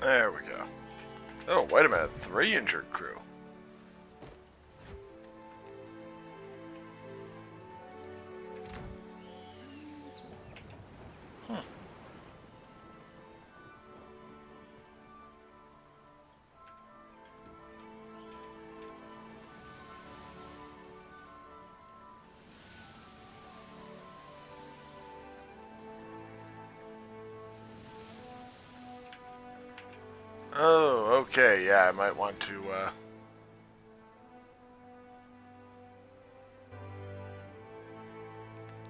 There we go. Oh, wait a minute. 3 injured crew. Huh. Oh, okay, yeah, I might want to,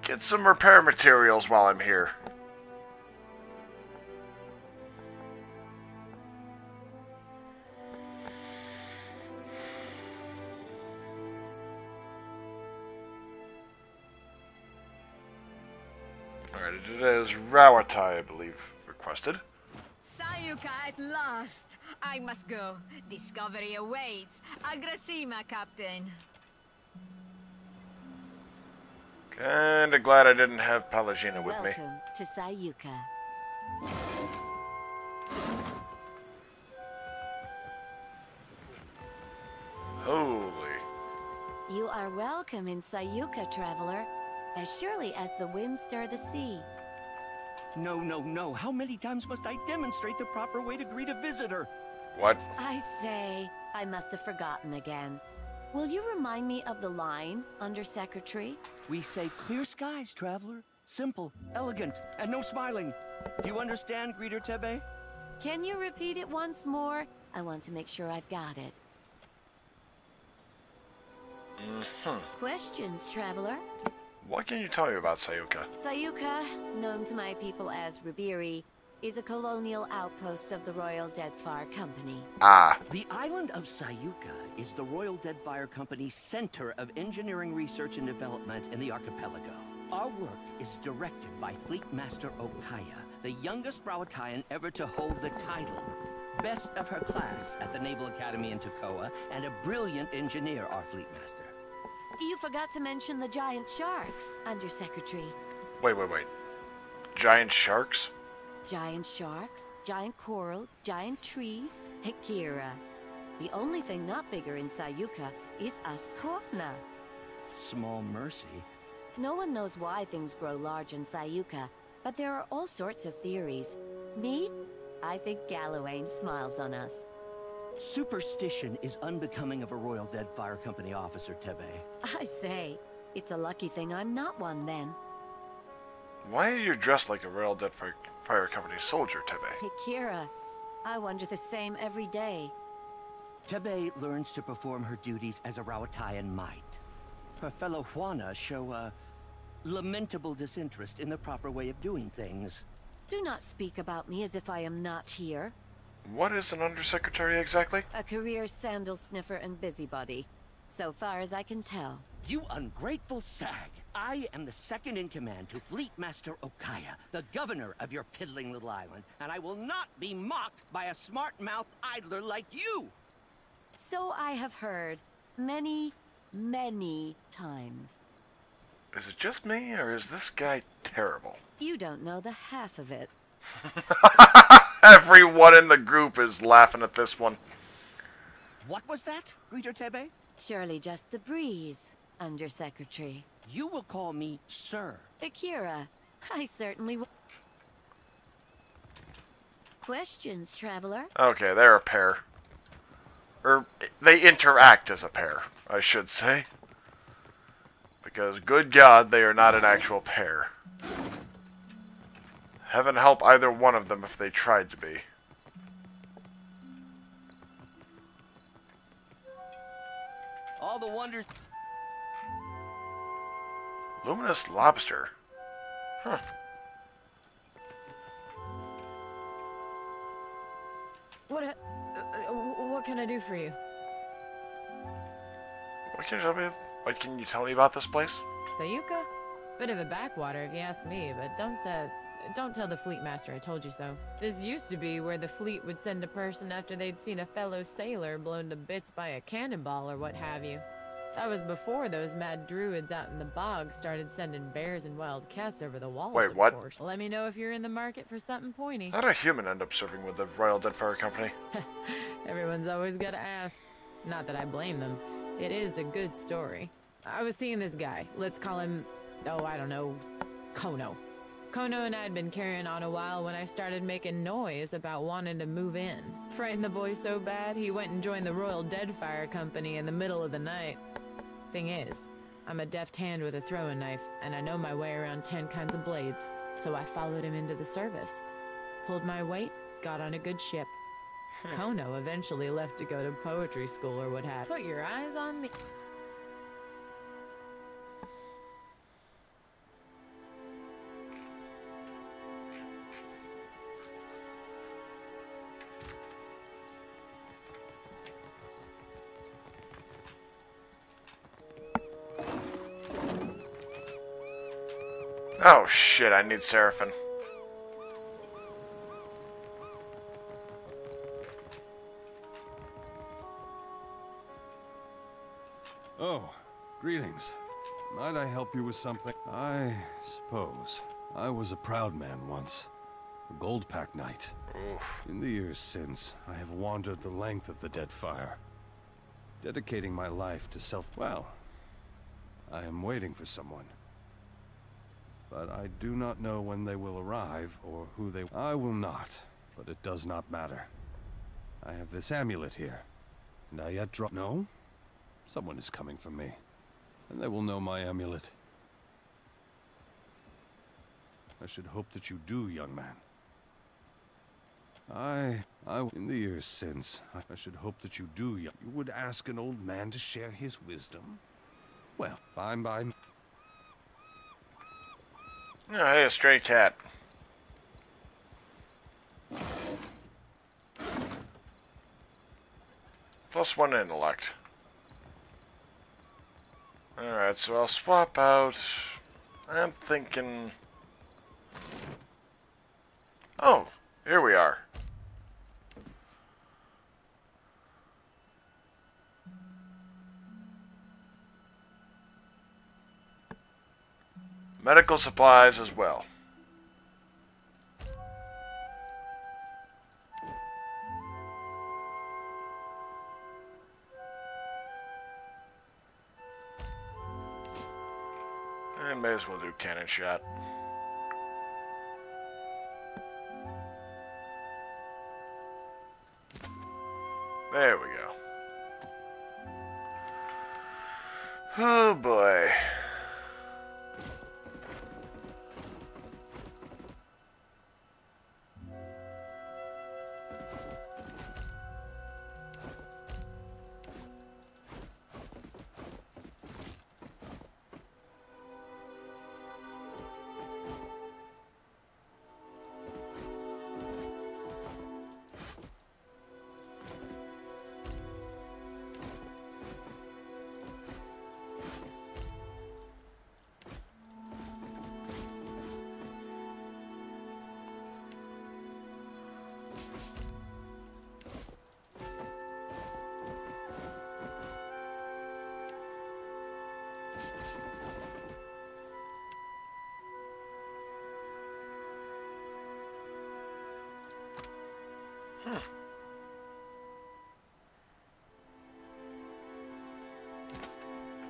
get some repair materials while I'm here. Alright, it is Rawatai, I believe, requested. Sayuka at last. I must go. Discovery awaits. Agrasima, Captain. Kinda glad I didn't have Palagina with me. Welcome to Sayuka. Holy. You are welcome in Sayuka, traveler, as surely as the winds stir the sea. No, no, no. How many times must I demonstrate the proper way to greet a visitor? What? I say, I must have forgotten again. Will you remind me of the line, Undersecretary? We say clear skies, traveler. Simple, elegant, and no smiling. Do you understand, Greeter Tebe? Can you repeat it once more? I want to make sure I've got it. Questions, traveler? What can you tell me about Sayuka? Sayuka, known to my people as Ribiri, is a colonial outpost of the Royal Deadfire Company. Ah. The island of Sayuka is the Royal Deadfire Company's center of engineering research and development in the archipelago. Our work is directed by Fleet Master Okaya, the youngest Rawataian ever to hold the title. Best of her class at the Naval Academy in Tokoa, and a brilliant engineer, our Fleet Master. You forgot to mention the giant sharks, Undersecretary. Wait. Giant sharks? Giant sharks, giant coral, giant trees, Akira. The only thing not bigger in Sayuka is Askorna. Small mercy. No one knows why things grow large in Sayuka, but there are all sorts of theories. Me? I think Gallowayne smiles on us. Superstition is unbecoming of a Royal Deadfire Company officer, Tebe. I say, it's a lucky thing I'm not one then. Why are you dressed like a Royal Deadfire Company soldier, Tebe? Akira, I wonder the same every day. Tebe learns to perform her duties as a Rawataian might. Her fellow Juana show a lamentable disinterest in the proper way of doing things. Do not speak about me as if I am not here. What is an undersecretary exactly? A career sandal sniffer and busybody, so far as I can tell. You ungrateful sag! I am the second in command to Fleet Master Okaya, the governor of your piddling little island, and I will not be mocked by a smart-mouthed idler like you! So I have heard many times. Is it just me, or is this guy terrible? You don't know the half of it. Everyone in the group is laughing at this one. What was that, Greeter Tebe? Surely just the breeze, Undersecretary. You will call me Sir. Akira, I certainly will. Questions, traveler? Okay, they're a pair. Or, they interact as a pair, I should say. Because, good God, they are not an actual pair. Heaven help either one of them if they tried to be. All the wonders... Luminous lobster. Huh. What can I do for you? What can you tell me about this place? Sayuka? Bit of a backwater if you ask me, but don't tell the fleet master I told you so. This used to be where the fleet would send a person after they'd seen a fellow sailor blown to bits by a cannonball or what have you. That was before those mad druids out in the bog started sending bears and wild cats over the walls. Wait, what? Of course. Let me know if you're in the market for something pointy. How'd a human end up serving with the Royal Deadfire Company? Everyone's always gotta ask. Not that I blame them. It is a good story. I was seeing this guy. Let's call him, oh, I don't know, Kono. Kono and I had been carrying on a while when I started making noise about wanting to move in. Frightened the boy so bad, he went and joined the Royal Deadfire Company in the middle of the night. Thing is, I'm a deft hand with a throwing knife, and I know my way around 10 kinds of blades, so I followed him into the service. Pulled my weight, got on a good ship. Kono eventually left to go to poetry school or what have you. Put your eyes on the... Oh shit, I need Seraphim. Oh, greetings. Might I help you with something? I suppose. I was a proud man once. A gold pack knight. Oof. In the years since, I have wandered the length of the Deadfire, dedicating my life to well, I am waiting for someone. But I do not know when they will arrive, or who they... I will not, but it does not matter. I have this amulet here, and I yet draw... No? Someone is coming for me, and they will know my amulet. I should hope that you do, young man. In the years since, I should hope that you do, you would ask an old man to share his wisdom? Well, fine by me. Oh, hey, a stray cat. +1 intellect. Alright, so I'll swap out... I'm thinking... Oh, here we are. Medical supplies as well. And may as well do cannon shot. There we go. Oh boy.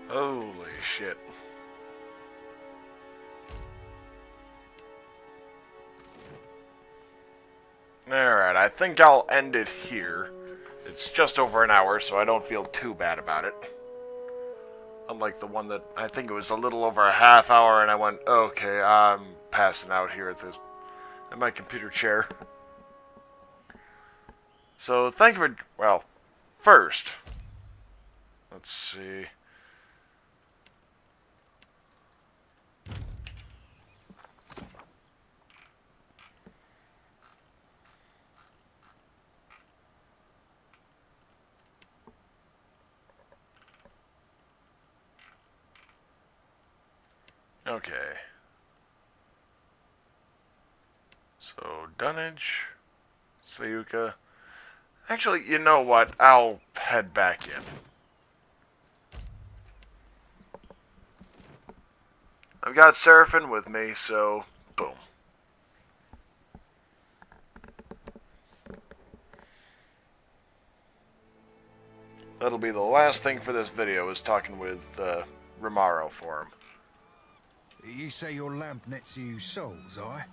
Holy shit. Alright, I think I'll end it here. It's just over an hour, so I don't feel too bad about it. Unlike the one that I think it was a little over a half hour, and I went, okay, I'm passing out here at my computer chair. So thank you for, well, first, let's see. Okay. So, dunnage, Sayuka. Actually, you know what? I'll head back in. I've got Seraphim with me, so boom. That'll be the last thing for this video, is talking with Romaro for him. You say your lamp nets you souls, I?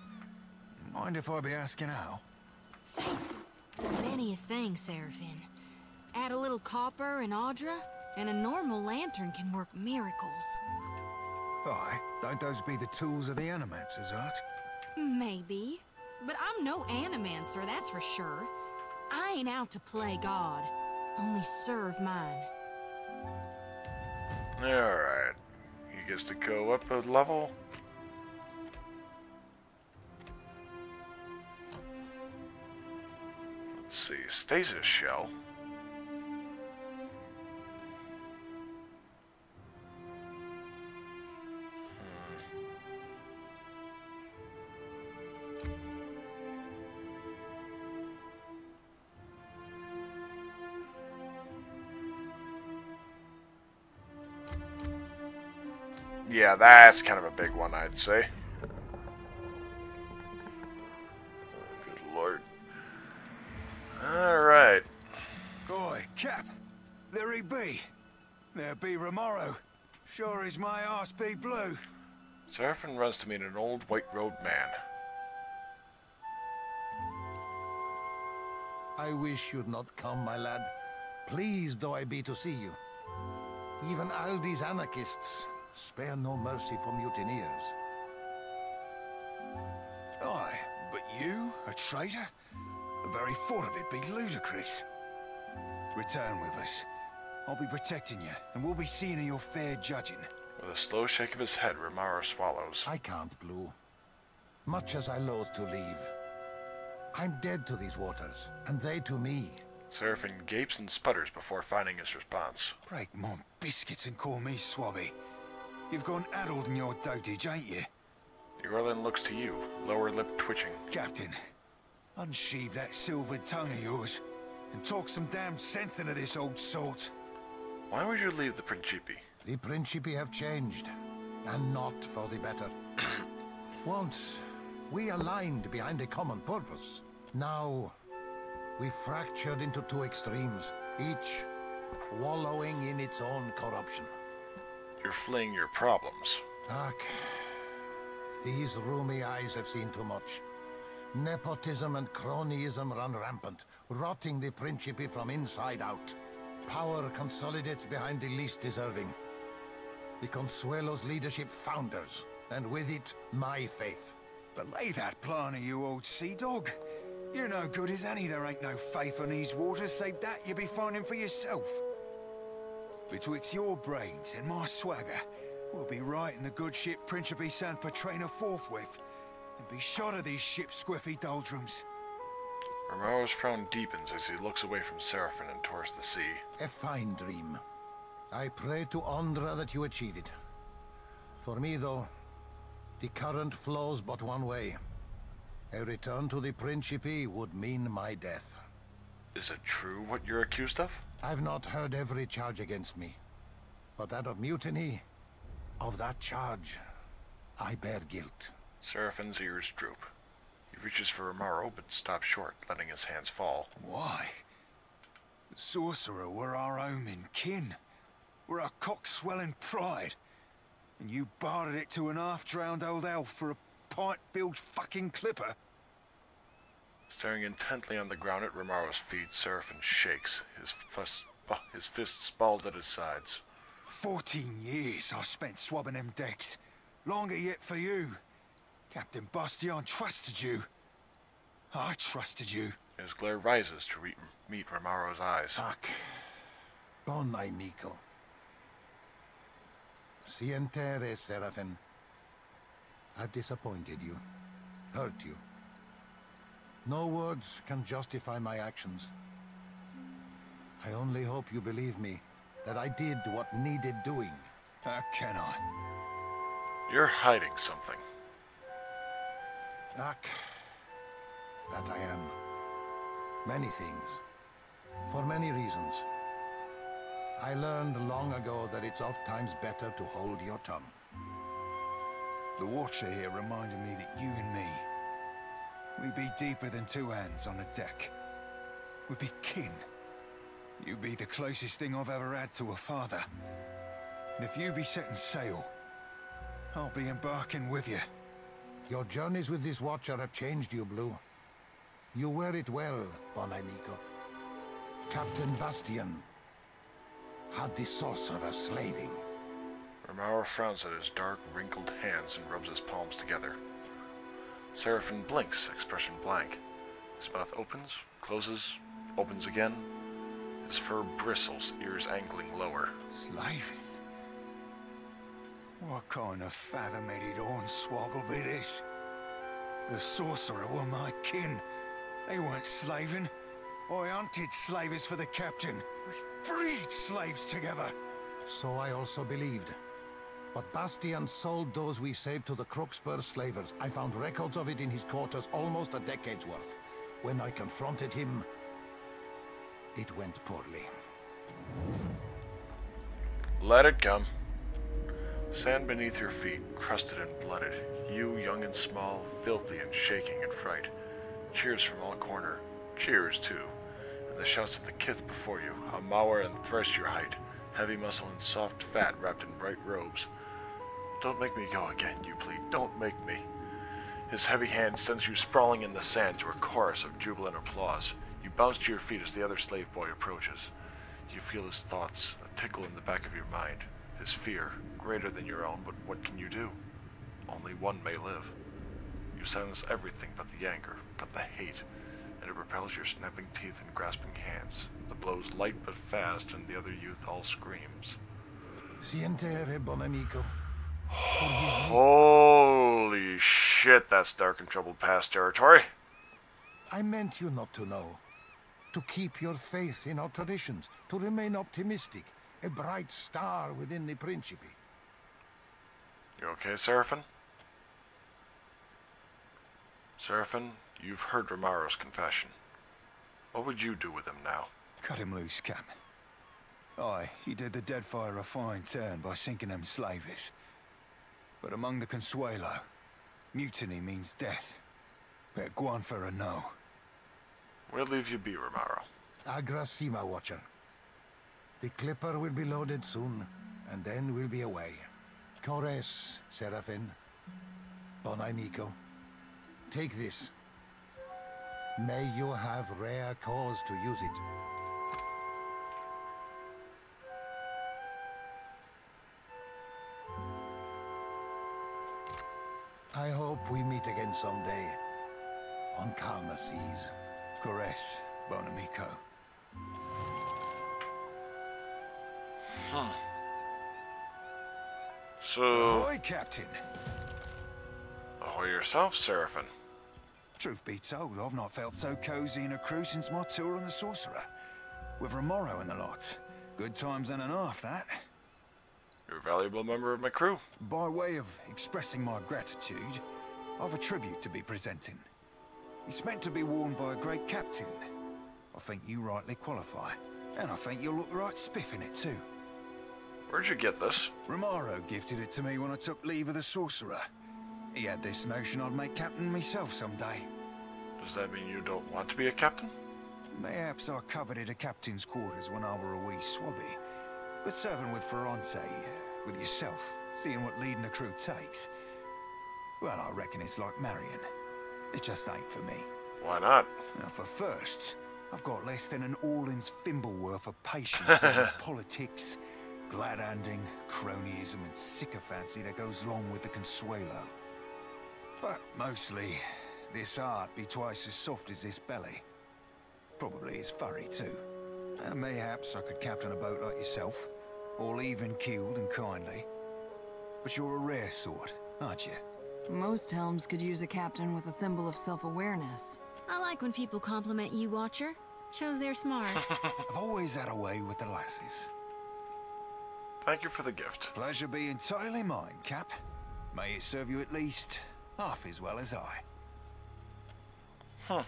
Mind if I be asking how? Many a thing, Seraphim. Add a little copper and Audra, and a normal lantern can work miracles. Aye, don't those be the tools of the animancers, art? Maybe. But I'm no animancer, that's for sure. I ain't out to play God. Only serve mine. Alright. He gets to go up a level. Let's see. Stasis shell. Yeah, that's kind of a big one, I'd say. Good lord. Alright. Boy, Cap, there he be. There be Romero. Sure is my arse be blue. Seraphin runs to meet an old white-robed man. I wish you'd not come, my lad. Pleased though I be to see you. Even Aldi's anarchists spare no mercy for mutineers. Aye, but you, a traitor? The very thought of it be ludicrous. Return with us. I'll be protecting you, and we'll be seeing to your fair judging. With a slow shake of his head, Romero swallows. I can't, Blue. Much as I loathe to leave. I'm dead to these waters, and they to me. Seraphin gapes and sputters before finding his response. Break my biscuits and call me Swabby. You've gone addled in your dotage, ain't you? The Orlan looks to you, lower lip twitching. Captain, unsheathe that silvered tongue of yours, and talk some damn sense into this old salt. Why would you leave the Principi? The Principi have changed, and not for the better. Once, we aligned behind a common purpose. Now, we fractured into two extremes, each wallowing in its own corruption. You're fleeing your problems. Ach, these roomy eyes have seen too much. Nepotism and cronyism run rampant, rotting the Principi from inside out. Power consolidates behind the least deserving. The Consuelo's leadership founders, and with it, my faith. Belay that plan of you, old sea dog. You're no good as any. There ain't no faith on these waters, save that you be finding for yourself. Betwixt your brains and my swagger, we'll be right in the good ship Principe San Petrina forthwith, and be shot of these ship's squiffy doldrums. Romero's frown deepens as he looks away from Seraphin and towards the sea. A fine dream. I pray to Ondra that you achieve it. For me, though, the current flows but one way. A return to the Principi would mean my death. Is it true what you're accused of? I've not heard every charge against me. But that of mutiny, of that charge, I bear guilt. Seraphin's ears droop. He reaches for Romero, but stops short, letting his hands fall. Why? The sorcerer were our omen kin. We're our cock-swelling pride. And you bartered it to an half-drowned old elf for a pint-bilged fucking clipper. Staring intently on the ground at Romero's feet, Seraphin shakes, his fists balled at his sides. 14 years I spent swabbing them decks. Longer yet for you. Captain Bastion trusted you. I trusted you. His glare rises to meet Romero's eyes. Fuck. Bon amico. Sientere, Seraphin. I've disappointed you. Hurt you. No words can justify my actions. I only hope you believe me, that I did what needed doing. How can I? You're hiding something. Ach, that I am. Many things. For many reasons. I learned long ago that it's oft-times better to hold your tongue. The Watcher here reminded me that you and me, we be deeper than two hands on a deck. We be kin. You be the closest thing I've ever had to a father. And if you be setting sail, I'll be embarking with you. Your journeys with this Watcher have changed you, Blue. You wear it well, bon amico. Captain Bastion had the sorcerer slaving. Romero frowns at his dark, wrinkled hands and rubs his palms together. Seraphin blinks, expression blank. His mouth opens, closes, opens again. His fur bristles, ears angling lower. Slaving? What kind of fathom-headed hornswoggle be this? The sorcerer were my kin. They weren't slaving. I hunted slavers for the captain. We freed slaves together. So I also believed. But Bastion sold those we saved to the Crooksburg slavers. I found records of it in his quarters, almost a decade's worth. When I confronted him, it went poorly. Let it come. Sand beneath your feet, crusted and blooded. You, young and small, filthy and shaking in fright. Cheers from all corner. Cheers, too. And the shouts of the kith before you, how mower and thrice your height. Heavy muscle and soft fat wrapped in bright robes. Don't make me go again, you plead. Don't make me. His heavy hand sends you sprawling in the sand to a chorus of jubilant applause. You bounce to your feet as the other slave boy approaches. You feel his thoughts, a tickle in the back of your mind. His fear, greater than your own, but what can you do? Only one may live. You silence everything but the anger, but the hate, and it repels your snapping teeth and grasping hands. The blows light but fast, and the other youth all screams. Siente, bon amico. Holy shit, that's dark and troubled past territory. I meant you not to know. To keep your faith in our traditions, to remain optimistic, a bright star within the Principe. You okay, Seraphin? Seraphin, you've heard Romaro's confession. What would you do with him now? Cut him loose, Cap. Aye, he did the Deadfire a fine turn by sinking them slavies. But among the Consuelo, mutiny means death. Better go on for a no. We'll leave you be, Romaro. Agrasima, Watcher. The Clipper will be loaded soon, and then we'll be away. Cores, Seraphin. Bon amico. Take this. May you have rare cause to use it. I hope we meet again someday. On calmer seas. Cores, bon amico. So... Ahoy, Captain! Ahoy yourself, Seraphin. Truth be told, I've not felt so cozy in a crew since my tour on the Sorcerer. With Romaro and the lot. Good times and a half, that. You're a valuable member of my crew. By way of expressing my gratitude, I've a tribute to be presenting. It's meant to be worn by a great captain. I think you rightly qualify. And I think you'll look right spiff in it, too. Where'd you get this? Romaro gifted it to me when I took leave of the Sorcerer. He had this notion I'd make captain myself someday. Does that mean you don't want to be a captain? Mayhaps I coveted a captain's quarters when I were a wee swabby. But serving with Ferrante, with yourself, seeing what leading a crew takes, well, I reckon it's like marrying. It just ain't for me. Why not? Now, for first, I've got less than an all-in's thimble worth of patience with politics, glad-handing, cronyism, and sycophancy that goes along with the Consuelo. But mostly, this heart be twice as soft as this belly. Probably as furry, too. And mayhaps I could captain a boat like yourself, all even-keeled and kindly. But you're a rare sort, aren't you? Most helms could use a captain with a thimble of self-awareness. I like when people compliment you, Watcher. Shows they're smart. I've always had a way with the lasses. Thank you for the gift. Pleasure be entirely mine, Cap. May it serve you at least half as well as I. Huh.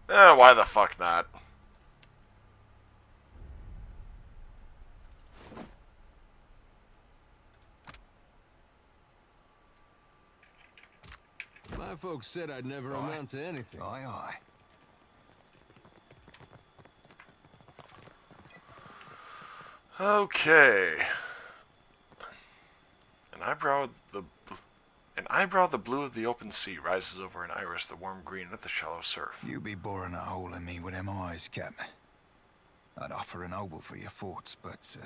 Why the fuck not? My folks said I'd never amount to anything. Aye, aye. Okay. An eyebrow the blue of the open sea rises over an iris the warm green of the shallow surf. You be boring a hole in me with them eyes, Cap. I'd offer an obol for your thoughts, but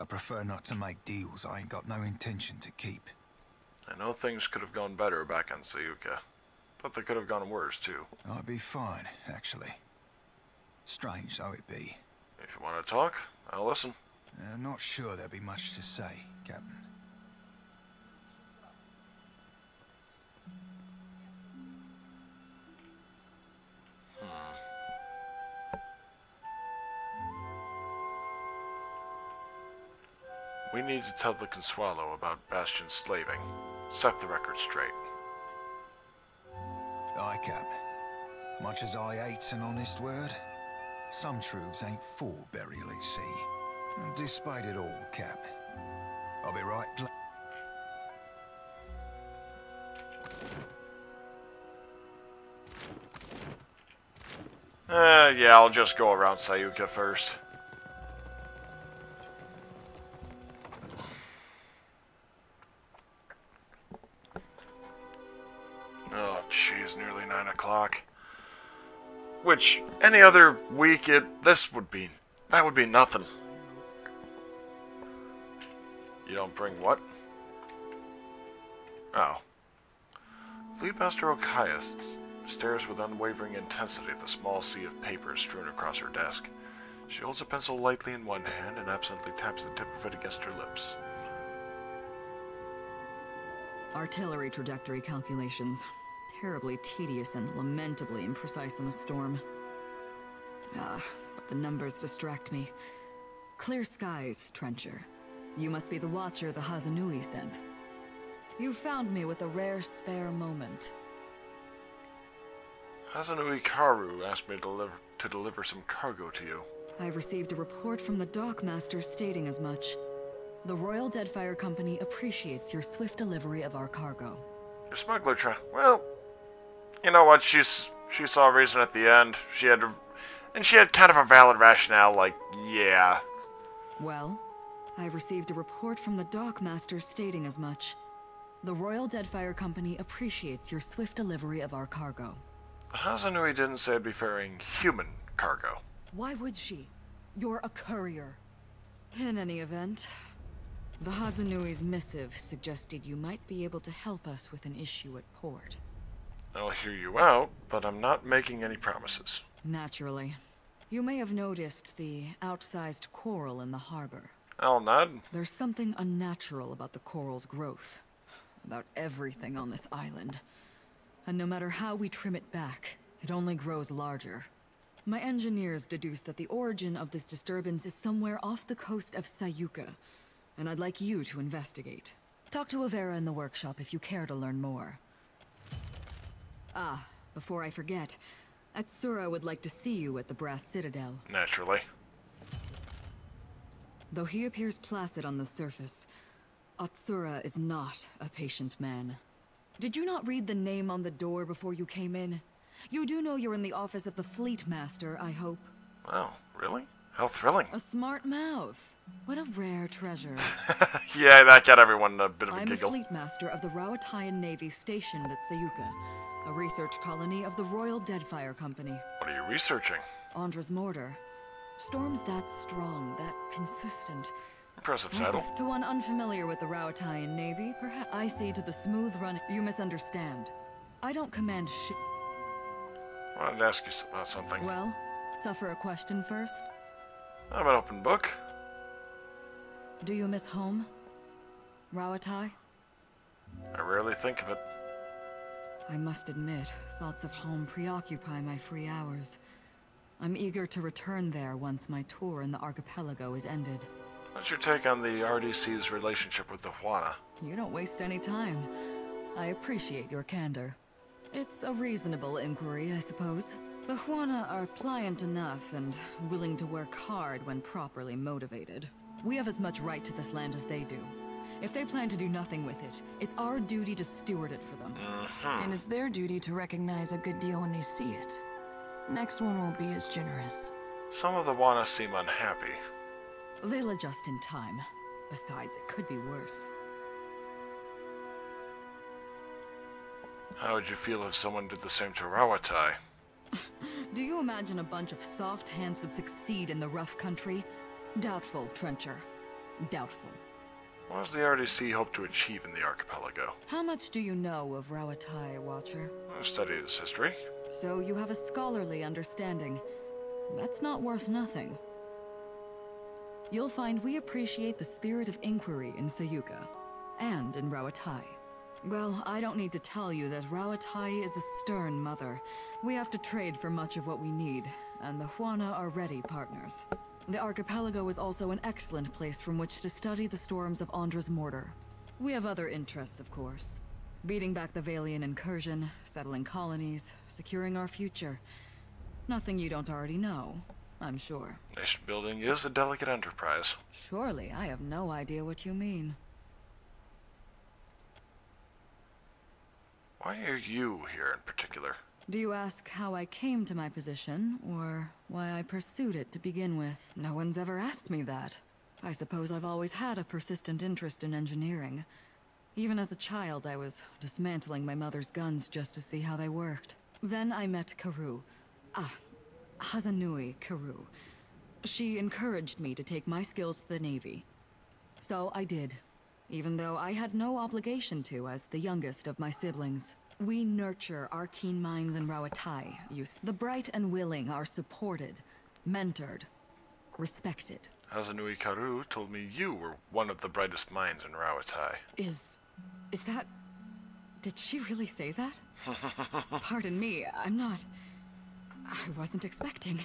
I prefer not to make deals I ain't got no intention to keep. I know things could have gone better back on Sayuka, but they could have gone worse too. I'd be fine, actually. Strange though it be. If you want to talk, I'll listen. I'm not sure there'd be much to say, Captain. We need to tell the Consuelo about Bastion's slaving. Set the record straight. Aye, Cap. Much as I hates an honest word, some truths ain't for burial at sea. And despite it all, Cap, I'll be right glad. Yeah, I'll just go around Sayuka first. Oh, jeez, nearly 9 o'clock. Which, any other week, that would be nothing. You don't bring what? Oh. Fleet Master Okaya stares with unwavering intensity at the small sea of papers strewn across her desk. She holds a pencil lightly in one hand and absently taps the tip of it against her lips. Artillery trajectory calculations. Terribly tedious and lamentably imprecise in a storm. But the numbers distract me. Clear skies, Trencher. You must be the watcher the Hazanui sent. You found me with a rare spare moment. Hazanui Karu asked me to deliver some cargo to you. I've received a report from the dockmaster stating as much. The Royal Deadfire Company appreciates your swift delivery of our cargo. Your smuggler well, you know what, she saw a reason at the end. She had kind of a valid rationale, like, yeah. Well, I've received a report from the dockmaster stating as much. The Royal Deadfire Company appreciates your swift delivery of our cargo. Hazanui didn't say it'd be ferrying human cargo. Why would she? You're a courier. In any event, the Hazanui's missive suggested you might be able to help us with an issue at port. I'll hear you out, but I'm not making any promises. Naturally. You may have noticed the outsized coral in the harbor. I'll nod. There's something unnatural about the coral's growth. About everything on this island. And no matter how we trim it back, it only grows larger. My engineers deduced that the origin of this disturbance is somewhere off the coast of Sayuka, and I'd like you to investigate. Talk to Avera in the workshop if you care to learn more. Before I forget, Atsura would like to see you at the Brass Citadel. Naturally. Though he appears placid on the surface, Atsura is not a patient man. Did you not read the name on the door before you came in? You do know you're in the office of the Fleet Master, I hope. Wow, really? How thrilling. A smart mouth. What a rare treasure. Yeah, that got everyone a bit of a I'm giggle. the Fleet Master of the Rawatayan Navy stationed at Sayuka, a research colony of the Royal Deadfire Company. What are you researching? Andra's mortar. Storms that strong, that consistent. Impressive title. To one unfamiliar with the Rawatayan Navy, perhaps I see to the smooth run. You misunderstand. I don't command ship. I wanted to ask you about something. Well, suffer a question first. I'm an open book. Do you miss home, Rawatai? I rarely think of it. I must admit, thoughts of home preoccupy my free hours. I'm eager to return there once my tour in the archipelago is ended. What's your take on the RDC's relationship with the Huana? You don't waste any time. I appreciate your candor. It's a reasonable inquiry, I suppose. The Huana are pliant enough and willing to work hard when properly motivated. We have as much right to this land as they do. If they plan to do nothing with it, it's our duty to steward it for them. And it's their duty to recognize a good deal when they see it. Next one won't be as generous. Some of the Huana seem unhappy. They'll adjust in time. Besides, it could be worse. How would you feel if someone did the same to Rawatai? Do you imagine a bunch of soft hands would succeed in the rough country? Doubtful, Trencher. Doubtful. What does the RDC hope to achieve in the archipelago? How much do you know of Rawatai, Watcher? I've studied its history. So you have a scholarly understanding. That's not worth nothing. You'll find we appreciate the spirit of inquiry in Sayuka, and in Rawatai. Well, I don't need to tell you that Rawatai is a stern mother. We have to trade for much of what we need, and the Huana are ready partners. The archipelago is also an excellent place from which to study the storms of Andra's mortar. We have other interests, of course. Beating back the Valian incursion, settling colonies, securing our future. Nothing you don't already know, I'm sure. Nation building is a delicate enterprise. Surely, I have no idea what you mean. Why are you here in particular? Do you ask how I came to my position, or why I pursued it to begin with? No one's ever asked me that. I suppose I've always had a persistent interest in engineering. Even as a child, I was dismantling my mother's guns just to see how they worked. Then I met Karoo. Hazanui Karoo. She encouraged me to take my skills to the Navy. So I did, even though I had no obligation to as the youngest of my siblings. We nurture our keen minds in Rawatai. The bright and willing are supported, mentored, respected. Hazanui Karoo told me you were one of the brightest minds in Rawatai. Is that... Did she really say that? Pardon me, I'm not... I wasn't expecting.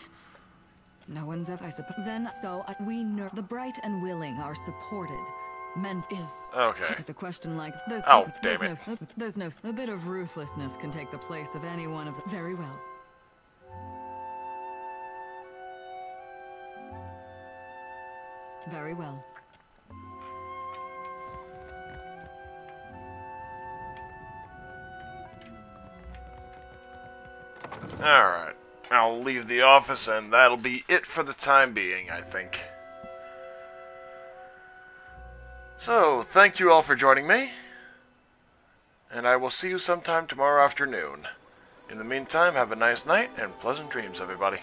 No one's ever... I suppose... Then, so, the bright and willing are supported. Okay. With a question like... There's no... A bit of ruthlessness can take the place of any one of them. Very well. Very well. Alright. I'll leave the office and that'll be it for the time being, I think. So, thank you all for joining me. And I will see you sometime tomorrow afternoon. In the meantime, have a nice night and pleasant dreams, everybody.